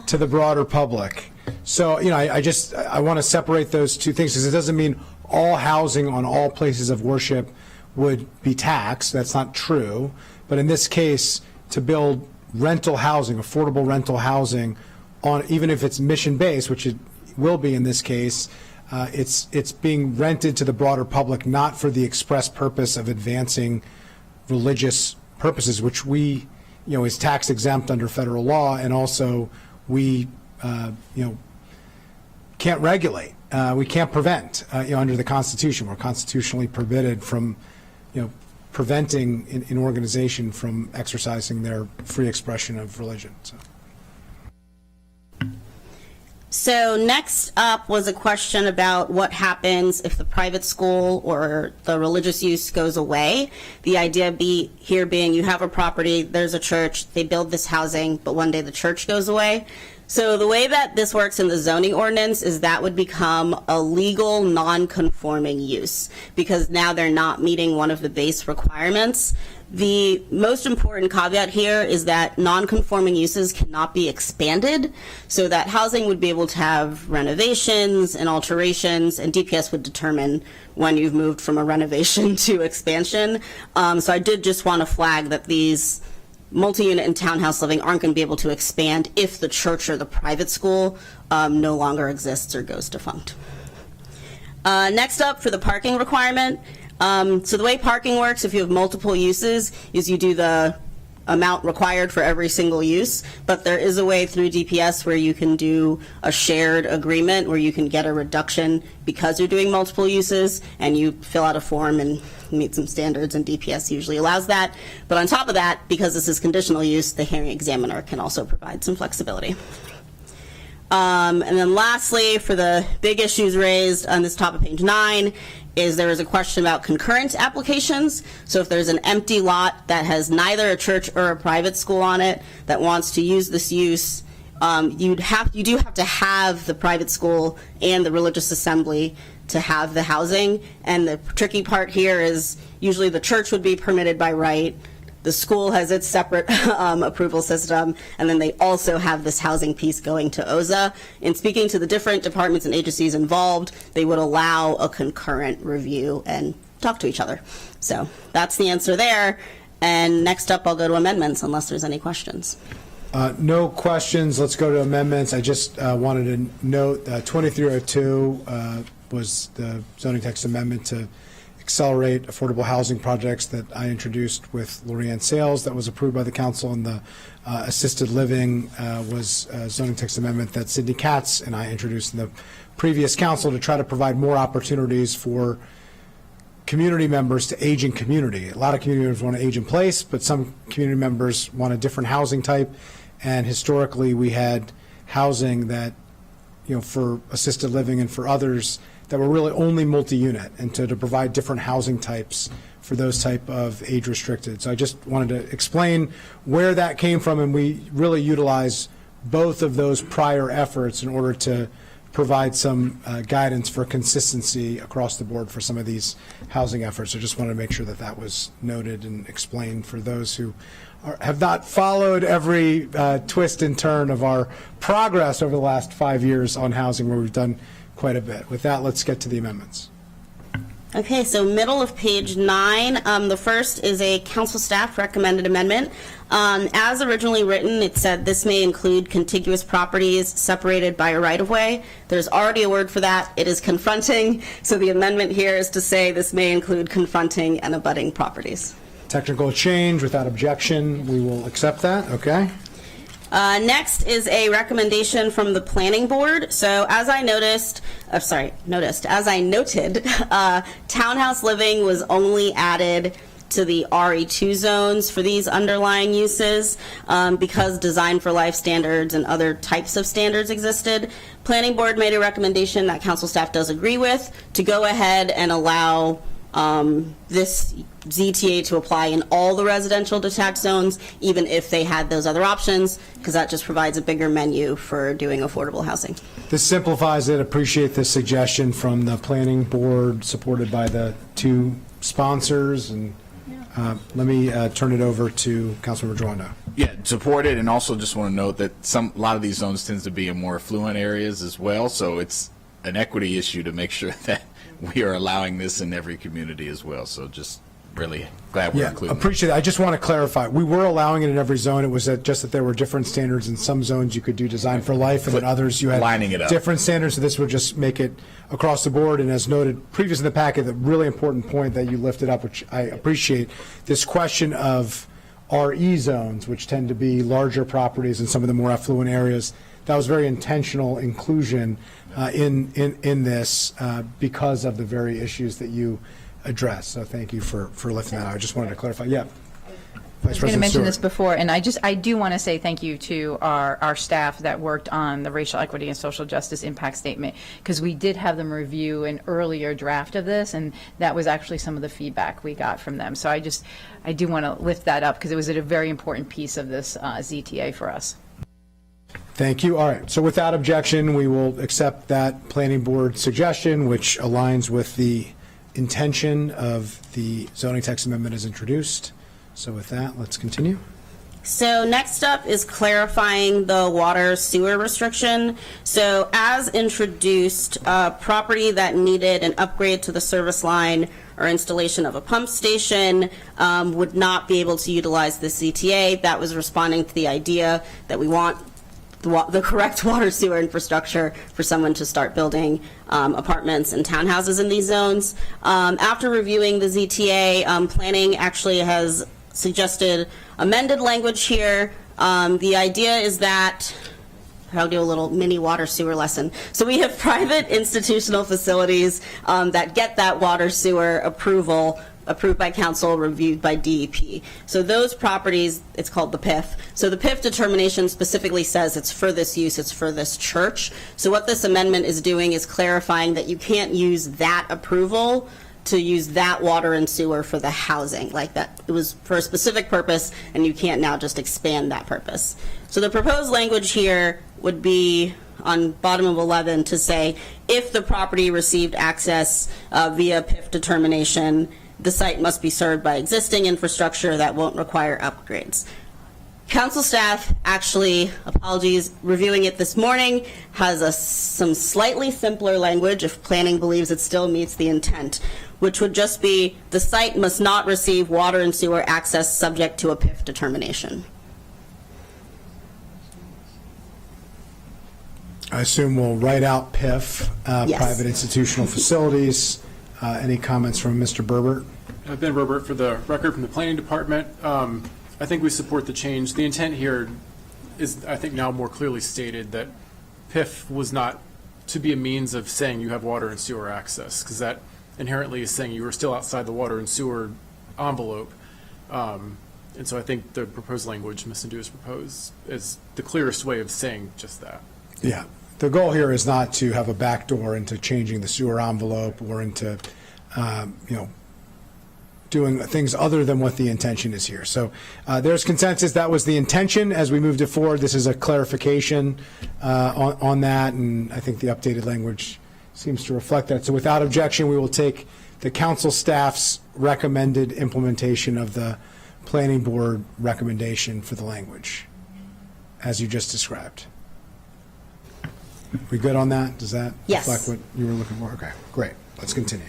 to the broader public. So, I want to separate those two things, because it doesn't mean all housing on all places of worship would be taxed. That's not true. But in this case, to build rental housing, affordable rental housing, on even if it's mission-based, which it will be in this case, it's being rented to the broader public, not for the express purpose of advancing religious purposes, which we, is tax exempt under federal law, and also we can't regulate. We can't prevent, under the Constitution. We're constitutionally prohibited from, preventing an organization from exercising their free expression of religion. So next up was a question about what happens if the private school or the religious use goes away. The idea here being you have a property, there's a church, they build this housing, but one day the church goes away. So the way that this works in the zoning ordinance is that would become a legal non-conforming use, because now they're not meeting one of the base requirements. The most important caveat here is that non-conforming uses cannot be expanded, so that housing would be able to have renovations and alterations, and DPS would determine when you've moved from a renovation to expansion. So I did just want to flag that these multi-unit and townhouse living aren't going to be able to expand if the church or the private school no longer exists or goes defunct. Next up, for the parking requirement, so the way parking works, if you have multiple uses, is you do the amount required for every single use, but there is a way through DPS where you can do a shared agreement where you can get a reduction because you're doing multiple uses, and you fill out a form and meet some standards, and DPS usually allows that. But on top of that, because this is conditional use, the hearing examiner can also provide some flexibility. And then lastly, for the big issues raised on this top of page 9, is there is a question about concurrent applications. So if there's an empty lot that has neither a church or a private school on it that wants to use this use, you do have to have the private school and the religious assembly to have the housing. And the tricky part here is usually the church would be permitted by right, the school has its separate approval system, and then they also have this housing piece going to OZA. In speaking to the different departments and agencies involved, they would allow a concurrent review and talk to each other. So that's the answer there. And next up, I'll go to amendments unless there's any questions. No questions. Let's go to amendments. I just wanted to note 2302 was the zoning text amendment to accelerate affordable housing projects that I introduced with Lorianne Sales, that was approved by the council, and the assisted living was a zoning text amendment that Sidney Katz and I introduced in the previous council to try to provide more opportunities for community members to age in community. A lot of community members want to age in place, but some community members want a different housing type, and historically we had housing that, for assisted living and for others, that were really only multi-unit, and to provide different housing types for those type of age restricted. So I just wanted to explain where that came from, and we really utilize both of those prior efforts in order to provide some guidance for consistency across the board for some of these housing efforts. I just wanted to make sure that that was noted and explained for those who have not followed every twist and turn of our progress over the last 5 years on housing, where we've done quite a bit. With that, let's get to the amendments. Okay, so middle of page 9, the first is a council staff recommended amendment. As originally written, it said this may include contiguous properties separated by a right-of-way. There's already a word for that. It is confronting. So the amendment here is to say this may include confronting and abutting properties. Technical change without objection. We will accept that. Okay. Next is a recommendation from the planning board. So as I noted, townhouse living was only added to the RE2 zones for these underlying uses because design for life standards and other types of standards existed. Planning board made a recommendation that council staff does agree with to go ahead and allow this ZTA to apply in all the residential detached zones, even if they had those other options, because that just provides a bigger menu for doing affordable housing. This simplifies it. Appreciate this suggestion from the planning board, supported by the two sponsors. And let me turn it over to Councilmember Jawando. Yeah, support it, and also just want to note that a lot of these zones tends to be in more affluent areas as well, so it's an equity issue to make sure that we are allowing this in every community as well. So just really glad we're including appreciate it. I just want to clarify. We were allowing it in every zone. It was just that there were different standards. In some zones you could do design for life, and in others you had lining it up. Different standards. So this would just make it across the board. And as noted previously in the packet, the really important point that you lifted up, which I appreciate, this question of RE zones, which tend to be larger properties in some of the more affluent areas. That was very intentional inclusion in this because of the very issues that you addressed. So thank you for lifting that out. I just wanted to clarify. Yeah. I was going to mention this before, and I do want to say thank you to our staff that worked on the racial equity and social justice impact statement, because we did have them review an earlier draft of this, and that was actually some of the feedback we got from them. So I do want to lift that up because it was a very important piece of this ZTA for us. Thank you. All right. So without objection, we will accept that planning board suggestion, which aligns with the intention of the zoning text amendment as introduced. So with that, let's continue. So next up is clarifying the water sewer restriction. So as introduced, property that needed an upgrade to the service line or installation of a pump station would not be able to utilize the CTA. That was responding to the idea that we want the correct water sewer infrastructure for someone to start building apartments and townhouses in these zones. After reviewing the ZTA, planning actually has suggested amended language here. The idea is that, I'll do a little mini water sewer lesson. So we have private institutional facilities that get that water sewer approval, approved by council, reviewed by DEP. So those properties, it's called the PIF. So the PIF determination specifically says it's for this use, it's for this church. So what this amendment is doing is clarifying that you can't use that approval to use that water and sewer for the housing, like that it was for a specific purpose, and you can't now just expand that purpose. So the proposed language here would be on bottom of 11 to say, if the property received access via PIF determination, the site must be served by existing infrastructure that won't require upgrades. Council staff actually, apologies, reviewing it this morning, has some slightly simpler language if planning believes it still meets the intent, which would just be the site must not receive water and sewer access subject to a PIF determination. I assume we'll write out PIF, Yes. private institutional facilities. Any comments from Mr. Berbert? Ben Berbert for the record from the Planning Department. I think we support the change. The intent here is, I think, now more clearly stated that PIF was not to be a means of saying you have water and sewer access, because that inherently is saying you are still outside the water and sewer envelope. And so I think the proposed language Ms. Nadeau has proposed is the clearest way of saying just that. Yeah. The goal here is not to have a backdoor into changing the sewer envelope or into, doing things other than what the intention is here. So there's consensus. That was the intention as we moved it forward. This is a clarification on that, and I think the updated language seems to reflect that. So without objection, we will take the council staff's recommended implementation of the planning board recommendation for the language, as you just described. We good on that? Does that Yes. reflect what you were looking for? Okay, great. Let's continue.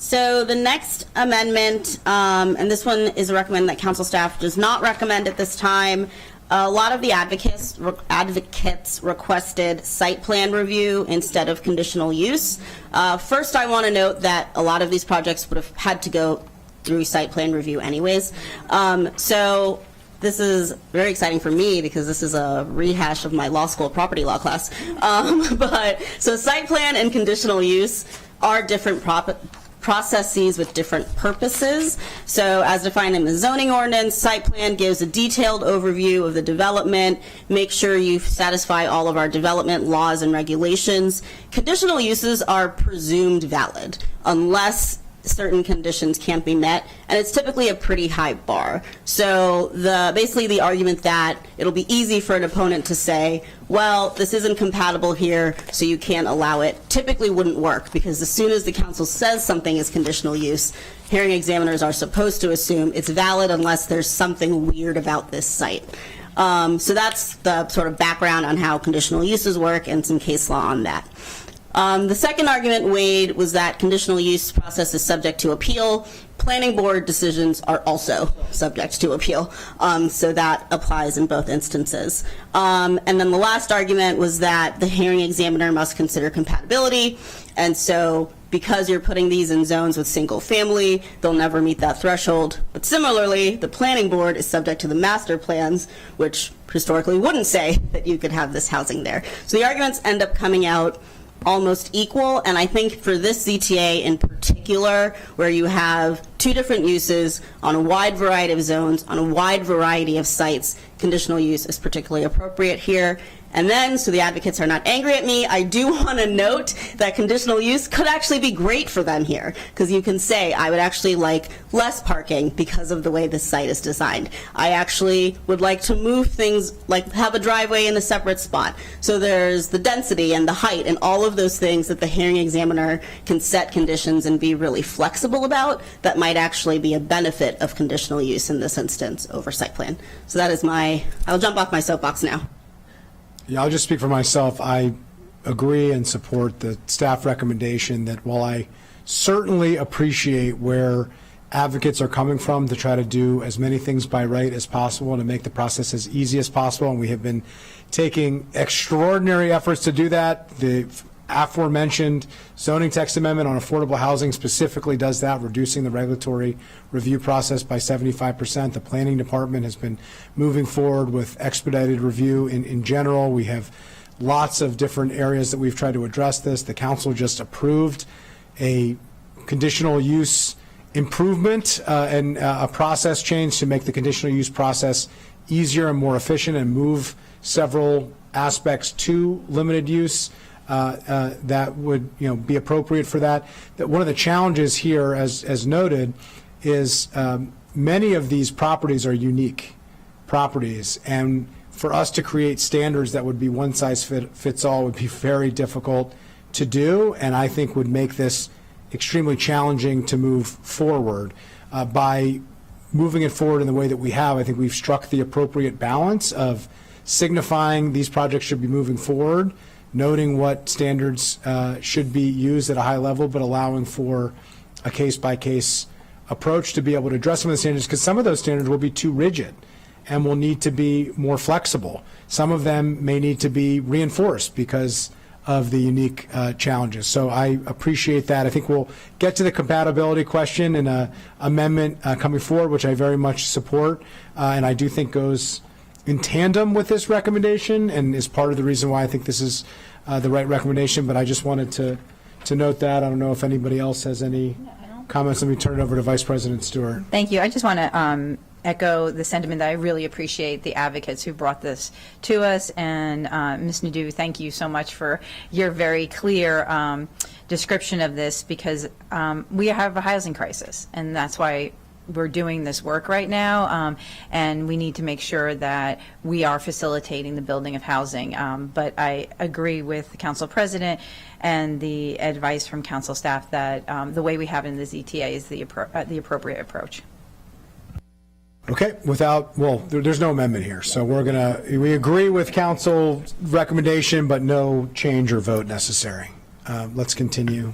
So the next amendment, and this one is a recommend that council staff does not recommend at this time. A lot of the advocates requested site plan review instead of conditional use. First, I want to note that a lot of these projects would have had to go through site plan review anyways. So this is very exciting for me because this is a rehash of my law school property law class. So site plan and conditional use are different processes with different purposes. So as defined in the zoning ordinance, site plan gives a detailed overview of the development, make sure you satisfy all of our development laws and regulations. Conditional uses are presumed valid unless certain conditions can't be met, and it's typically a pretty high bar. So basically the argument that it'll be easy for an opponent to say, well, this isn't compatible here, so you can't allow it, typically wouldn't work, because as soon as the council says something is conditional use, hearing examiners are supposed to assume it's valid unless there's something weird about this site. So that's the sort of background on how conditional uses work and some case law on that. The second argument weighed was that conditional use process is subject to appeal. Planning board decisions are also subject to appeal, so that applies in both instances. And then the last argument was that the hearing examiner must consider compatibility, and so because you're putting these in zones with single family, they'll never meet that threshold. But similarly, the planning board is subject to the master plans, which historically wouldn't say that you could have this housing there. So the arguments end up coming out almost equal, and I think for this ZTA in particular, where you have two different uses on a wide variety of zones, on a wide variety of sites, conditional use is particularly appropriate here. And then, so the advocates are not angry at me, I do want to note that conditional use could actually be great for them here, because you can say, I would actually like less parking because of the way this site is designed. I actually would like to move things, like have a driveway in a separate spot. So there's the density and the height and all of those things that the hearing examiner can set conditions and be really flexible about that might actually be a benefit of conditional use in this instance over site plan. So that is I'll jump off my soapbox now. Yeah, I'll just speak for myself. I agree and support the staff recommendation that while I certainly appreciate where advocates are coming from to try to do as many things by right as possible and to make the process as easy as possible, and we have been taking extraordinary efforts to do that. The aforementioned zoning text amendment on affordable housing specifically does that, reducing the regulatory review process by 75%. The planning department has been moving forward with expedited review in general. We have lots of different areas that we've tried to address this. The council just approved a conditional use improvement and a process change to make the conditional use process easier and more efficient and move several aspects to limited use. That would be appropriate for that. One of the challenges here, as noted, is many of these properties are unique properties, and for us to create standards that would be one size fits all would be very difficult to do, and I think would make this extremely challenging to move forward. By moving it forward in the way that we have, I think we've struck the appropriate balance of signifying these projects should be moving forward, noting what standards should be used at a high level, but allowing for a case-by-case approach to be able to address some of the standards, because some of those standards will be too rigid and will need to be more flexible. Some of them may need to be reinforced because of the unique challenges. So I appreciate that. I think we'll get to the compatibility question in an amendment coming forward, which I very much support, and I do think goes in tandem with this recommendation and is part of the reason why I think this is the right recommendation. But I just wanted to note that. I don't know if anybody else has any comments. Let me turn it over to Vice President Stewart. Thank you. I just want to echo the sentiment that I really appreciate the advocates who brought this to us. And Ms. Nadeau, thank you so much for your very clear description of this, because we have a housing crisis, and that's why we're doing this work right now, and we need to make sure that we are facilitating the building of housing. But I agree with the Council President and the advice from Council staff that the way we have it in the ZTA is the appropriate approach. Okay, there's no amendment here, so we agree with Council's recommendation, but no change or vote necessary. Let's continue.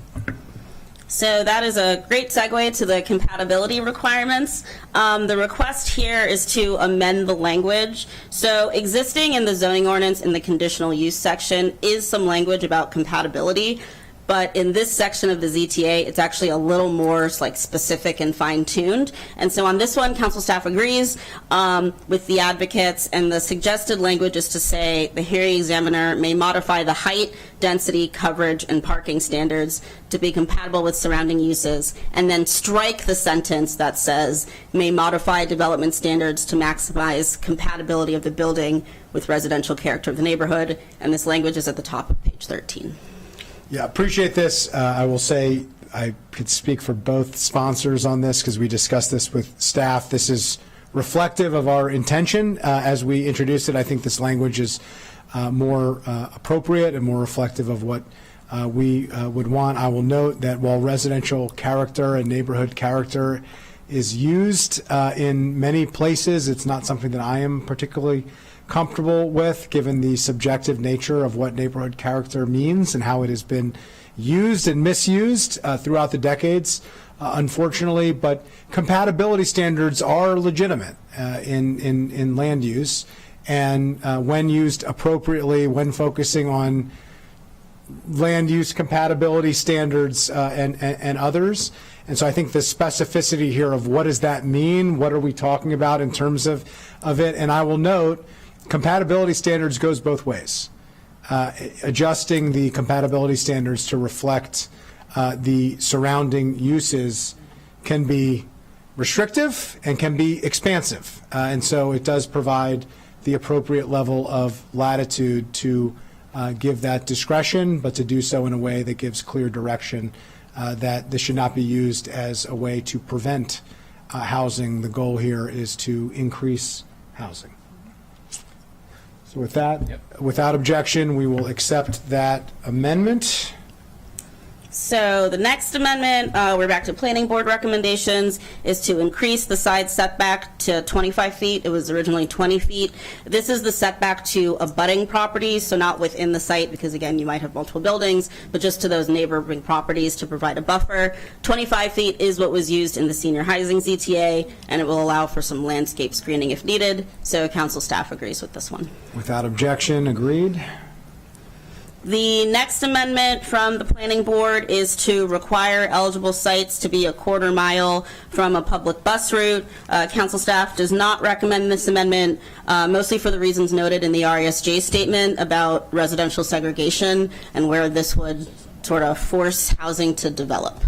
So that is a great segue to the compatibility requirements. The request here is to amend the language. So existing in the zoning ordinance in the conditional use section is some language about compatibility. But in this section of the ZTA, it's actually a little more like specific and fine-tuned. And so on this one, council staff agrees with the advocates, and the suggested language is to say the hearing examiner may modify the height, density, coverage, and parking standards to be compatible with surrounding uses, and then strike the sentence that says may modify development standards to maximize compatibility of the building with residential character of the neighborhood. And this language is at the top of page 13. Yeah, appreciate this. I will say I could speak for both sponsors on this because we discussed this with staff. This is reflective of our intention as we introduced it. I think this language is more appropriate and more reflective of what we would want. I will note that while residential character and neighborhood character is used in many places, it's not something that I am particularly comfortable with, given the subjective nature of what neighborhood character means and how it has been used and misused throughout the decades, unfortunately. But compatibility standards are legitimate in land use, and when used appropriately, when focusing on land use compatibility standards and others. And so I think the specificity here of what does that mean, what are we talking about in terms of it, and I will note compatibility standards goes both ways. Adjusting the compatibility standards to reflect the surrounding uses can be restrictive and can be expansive. And so it does provide the appropriate level of latitude to give that discretion, but to do so in a way that gives clear direction that this should not be used as a way to prevent housing. The goal here is to increase housing. So with that, without objection, we will accept that amendment. So the next amendment, we're back to planning board recommendations, is to increase the side setback to 25 feet. It was originally 20 feet. This is the setback to abutting properties, so not within the site, because again, you might have multiple buildings, but just to those neighboring properties to provide a buffer. 25 feet is what was used in the senior housing ZTA, and it will allow for some landscape screening if needed. So council staff agrees with this one. Without objection, agreed. The next amendment from the planning board is to require eligible sites to be a quarter mile from a public bus route. Council staff does not recommend this amendment, mostly for the reasons noted in the RESJ statement about residential segregation and where this would sort of force housing to develop.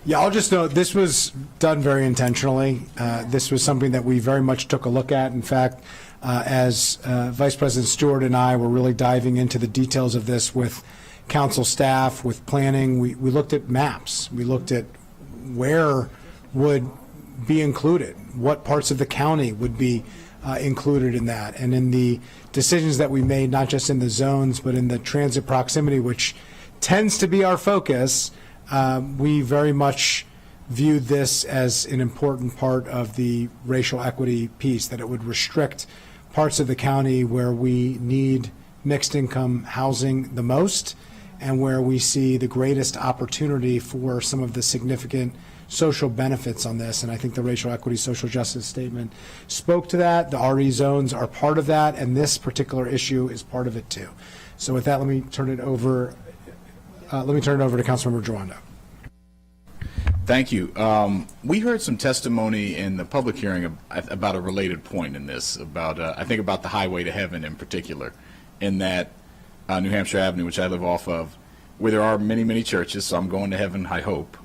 Yeah, I'll just note this was done very intentionally. This was something that we very much took a look at. In fact, as Vice President Stewart and I were really diving into the details of this with council staff, with planning, we looked at maps. We looked at where would be included, what parts of the county would be included in that. And in the decisions that we made, not just in the zones, but in the transit proximity, which tends to be our focus, we very much viewed this as an important part of the racial equity piece, that it would restrict parts of the county where we need mixed income housing the most and where we see the greatest opportunity for some of the significant social benefits on this. And I think the racial equity social justice statement spoke to that. The RE zones are part of that, and this particular issue is part of it too. So with that, let me turn it over to Councilmember Jawando. Thank you. We heard some testimony in the public hearing about a related point in this, about I think about the highway to heaven in particular, in that New Hampshire Avenue, which I live off of, where there are many, many churches, so I'm going to heaven, I hope.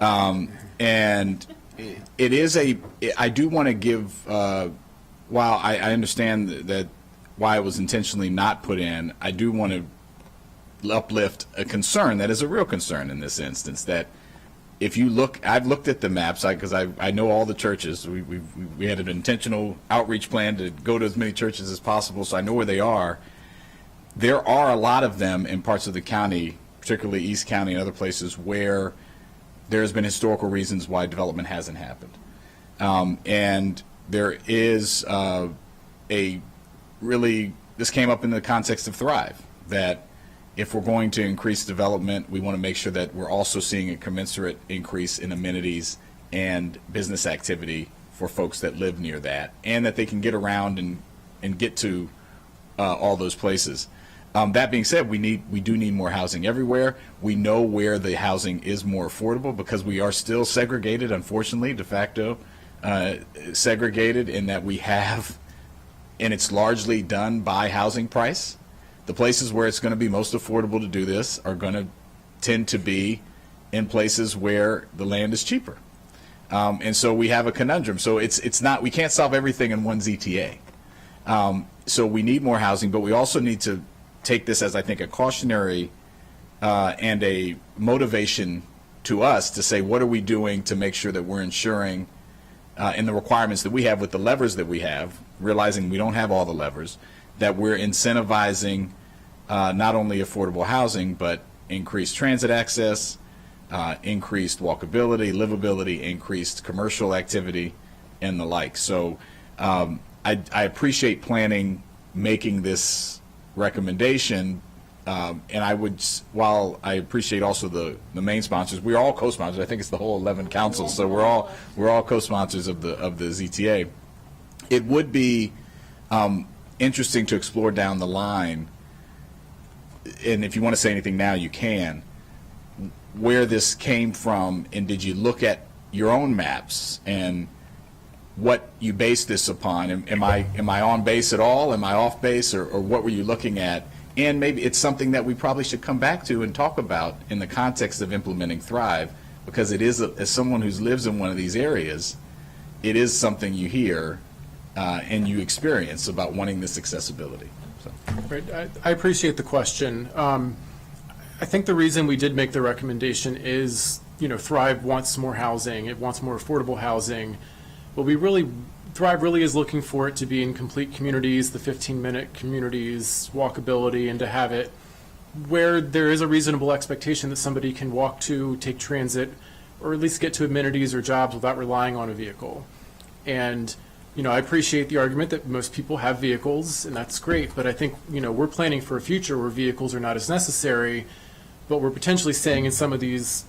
And it is I do want to give, while I understand that why it was intentionally not put in, I do want to uplift a concern that is a real concern in this instance, that if you look, I've looked at the maps because I know all the churches. We had an intentional outreach plan to go to as many churches as possible, so I know where they are. There are a lot of them in parts of the county, particularly East County and other places, where there's been historical reasons why development hasn't happened. And there is this came up in the context of Thrive, that if we're going to increase development, we want to make sure that we're also seeing a commensurate increase in amenities and business activity for folks that live near that, and that they can get around and get to all those places. That being said, we do need more housing everywhere. We know where the housing is more affordable because we are still segregated, unfortunately, de facto segregated in that we have, and it's largely done by housing price. The places where it's going to be most affordable to do this are going to tend to be in places where the land is cheaper. And so we have a conundrum. So it's not, we can't solve everything in one ZTA. So we need more housing, but we also need to take this as, I think, a cautionary and a motivation to us to say, what are we doing to make sure that we're ensuring in the requirements that we have with the levers that we have, realizing we don't have all the levers, that we're incentivizing not only affordable housing, but increased transit access, increased walkability, livability, increased commercial activity, and the like. So I appreciate planning making this recommendation, and I would, while I appreciate also the main sponsors, we're all co-sponsors. I think it's the whole 11 councils, so we're all co-sponsors of the ZTA. It would be interesting to explore down the line, and if you want to say anything now, you can, where this came from, and did you look at your own maps and what you base this upon? Am I on base at all? Am I off base, or what were you looking at? And maybe it's something that we probably should come back to and talk about in the context of implementing Thrive, because it is, as someone who lives in one of these areas, it is something you hear and you experience about wanting this accessibility. So. Right. I appreciate the question. I think the reason we did make the recommendation is, Thrive wants more housing. It wants more affordable housing. But Thrive really is looking for it to be in complete communities, the 15-minute communities, walkability, and to have it where there is a reasonable expectation that somebody can walk to, take transit, or at least get to amenities or jobs without relying on a vehicle. And I appreciate the argument that most people have vehicles, and that's great, but I think, we're planning for a future where vehicles are not as necessary, but we're potentially saying in some of these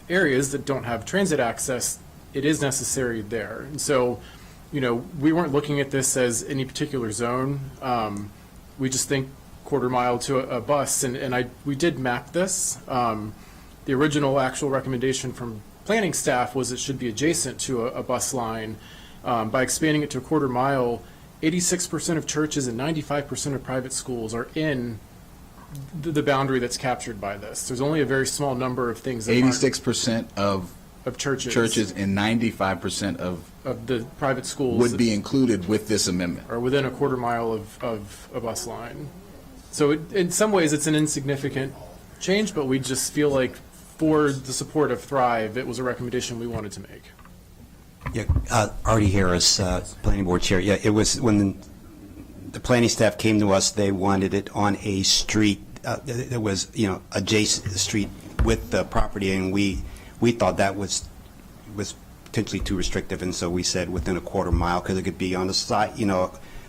areas that don't have transit access, it is necessary there. And so, we weren't looking at this as any particular zone. We just think quarter mile to a bus, and we did map this. The original actual recommendation from planning staff was it should be adjacent to a bus line. By expanding it to a quarter mile, 86% of churches and 95% of private schools are in the boundary that's captured by this. There's only a very small number of things that 86% of churches and 95% of the private schools would be included with this amendment. Or within a quarter mile of a bus line. So in some ways it's an insignificant change, but we just feel like for the support of Thrive, it was a recommendation we wanted to make. Yeah, Artie Harris, Planning Board Chair. Yeah, it was when the planning staff came to us, they wanted it on a street that was, adjacent street with the property, and we thought that was potentially too restrictive, and so we said within a quarter mile, because it could be on the side,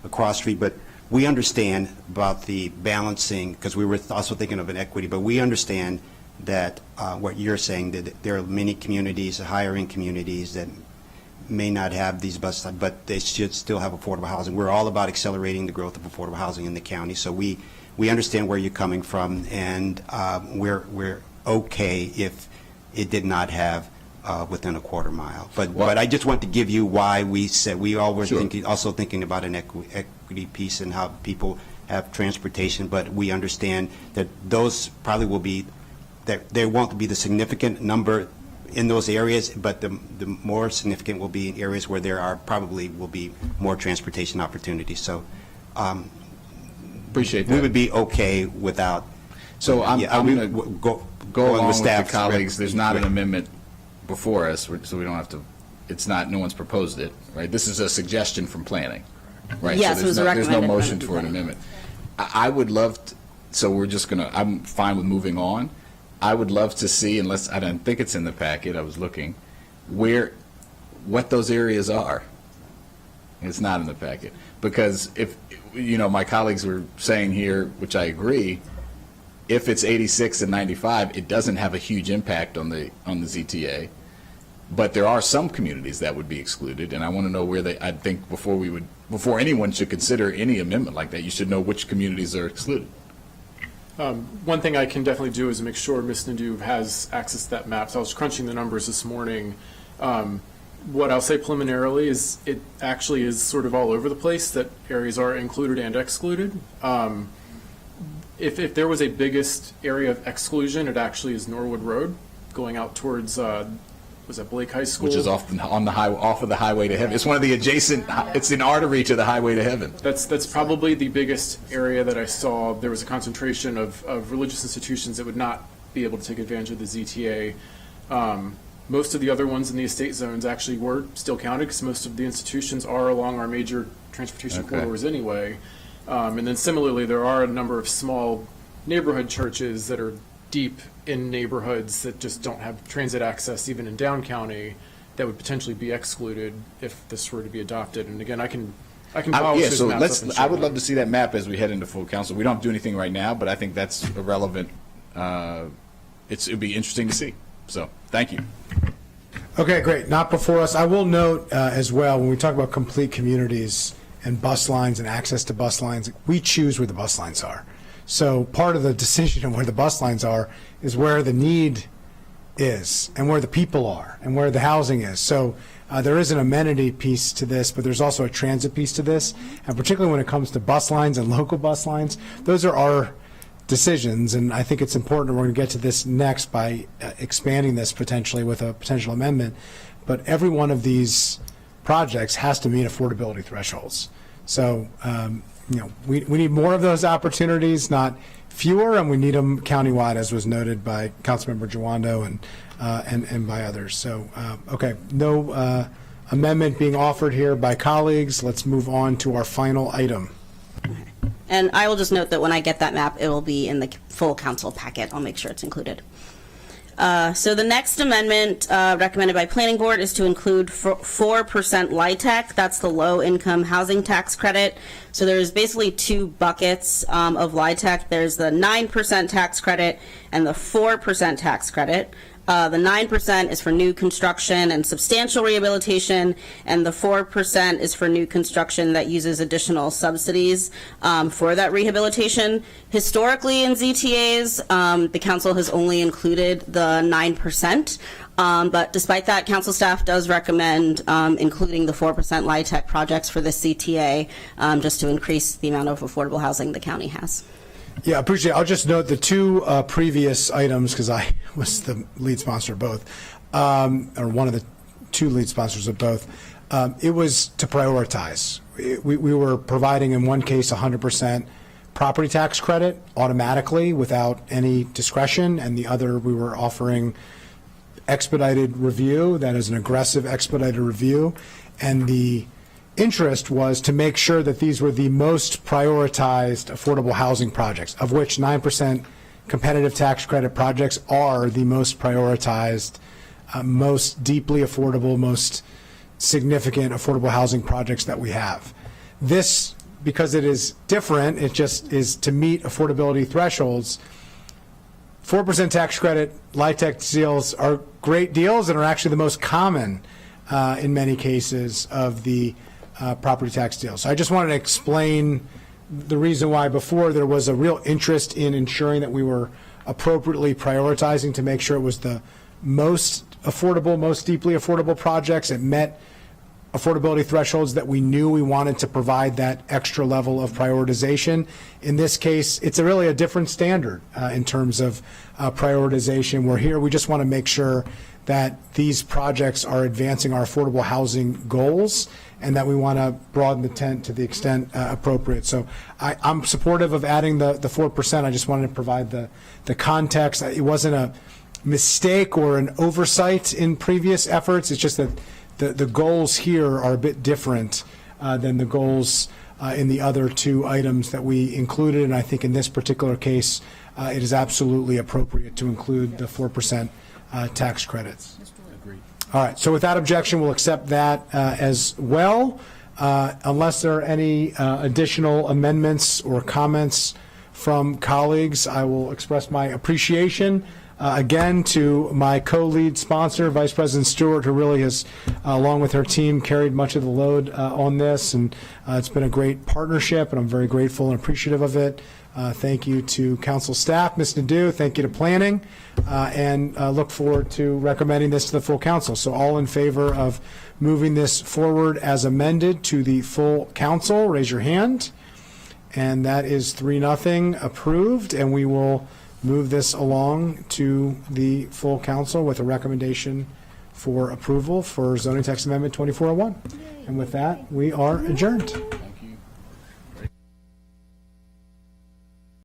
across street. But we understand about the balancing, because we were also thinking of an equity, but we understand that what you're saying, that there are many communities, higher-end communities that may not have these bus stops, but they should still have affordable housing. We're all about accelerating the growth of affordable housing in the county, so we understand where you're coming from, and we're okay if it did not have within a quarter mile. But I just want to give you why we said we all were also thinking about an equity piece and how people have transportation, but we understand that those probably will be, that there won't be the significant number in those areas, but the more significant will be in areas where there are probably will be more transportation opportunities. So appreciate that. We would be okay without. So I'm going to go along with staff the colleagues. There's not an amendment before us, so we don't have to. It's not. No one's proposed it, right? This is a suggestion from planning, right? Yes, so it was a there's no recommended motion for an amendment. I would love to, so we're just going to. I'm fine with moving on. I would love to see, unless I don't think it's in the packet, I was looking, what those areas are. It's not in the packet. Because if, my colleagues were saying here, which I agree, if it's 86 and 95, it doesn't have a huge impact on the ZTA. But there are some communities that would be excluded, and I want to know where I think before anyone should consider any amendment like that, you should know which communities are excluded. One thing I can definitely do is make sure Ms. Nadeau has access to that map. So I was crunching the numbers this morning. What I'll say preliminarily is it actually is sort of all over the place that areas are included and excluded. If there was a biggest area of exclusion, it actually is Norwood Road going out towards was that Blake High School? Which is off of the highway to heaven. It's one of the adjacent. It's an artery to the highway to heaven. That's probably the biggest area that I saw. There was a concentration of religious institutions that would not be able to take advantage of the ZTA. Most of the other ones in the estate zones actually were still counted because most of the institutions are along our major transportation corridors anyway. And then similarly, there are a number of small neighborhood churches that are deep in neighborhoods that just don't have transit access, even in down county, that would potentially be excluded if this were to be adopted. And again, I can polish those maps up and show I would them. love to see that map as we head into full council. We don't have to do anything right now, but I think that's irrelevant. It'd be interesting to see. So, thank you. Okay, great. Not before us. I will note as well, when we talk about complete communities and bus lines and access to bus lines, we choose where the bus lines are. So part of the decision of where the bus lines are is where the need is and where the people are and where the housing is. So there is an amenity piece to this, but there's also a transit piece to this. And particularly when it comes to bus lines and local bus lines, those are our decisions. And I think it's important, and we're going to get to this next by expanding this potentially with a potential amendment. But every one of these projects has to meet affordability thresholds. So, we need more of those opportunities, not fewer, and we need them countywide, as was noted by Councilmember Jawando and by others. So, okay, no amendment being offered here by colleagues. Let's move on to our final item. And I will just note that when I get that map, it will be in the full council packet. I'll make sure it's included. So the next amendment recommended by Planning Board is to include 4% LIHTC. That's the low-income housing tax credit. So there's basically two buckets of LIHTC. There's the 9% tax credit and the 4% tax credit. The 9% is for new construction and substantial rehabilitation, and the 4% is for new construction that uses additional subsidies for that rehabilitation. Historically in ZTAs, the council has only included the 9%, but despite that, council staff does recommend including the 4% LIHTC projects for this CTA just to increase the amount of affordable housing the county has. Yeah, appreciate it. I'll just note the two previous items, because I was the lead sponsor of both, or one of the two lead sponsors of both. It was to prioritize. We were providing, in one case, 100% property tax credit automatically without any discretion, and the other we were offering expedited review, that is an aggressive expedited review, and the interest was to make sure that these were the most prioritized affordable housing projects, of which 9% competitive tax credit projects are the most prioritized, most deeply affordable, most significant affordable housing projects that we have. This, because it is different, it just is to meet affordability thresholds. 4% tax credit LIHTC deals are great deals and are actually the most common in many cases of the property tax deals. So I just wanted to explain the reason why before there was a real interest in ensuring that we were appropriately prioritizing to make sure it was the most affordable, most deeply affordable projects. It met affordability thresholds that we knew we wanted to provide that extra level of prioritization. In this case, it's really a different standard in terms of prioritization. We're here, we just want to make sure that these projects are advancing our affordable housing goals and that we want to broaden the tent to the extent appropriate. So I'm supportive of adding the 4%. I just wanted to provide the context. It wasn't a mistake or an oversight in previous efforts. It's just that the goals here are a bit different than the goals in the other two items that we included. And I think in this particular case, it is absolutely appropriate to include the 4% tax credits. All right, so without objection, we'll accept that as well. Unless there are any additional amendments or comments from colleagues. I will express my appreciation again to my co-lead sponsor, Vice President Stewart, who really has, along with her team, carried much of the load on this, and it's been a great partnership, and I'm very grateful and appreciative of it. Thank you to council staff, Ms. Nadeau, thank you to planning, and look forward to recommending this to the full council. So all in favor of moving this forward as amended to the full council, raise your hand. And that is 3-0 approved, and we will move this along to the full council with a recommendation for approval for zoning text amendment 2401. And with that, we are adjourned.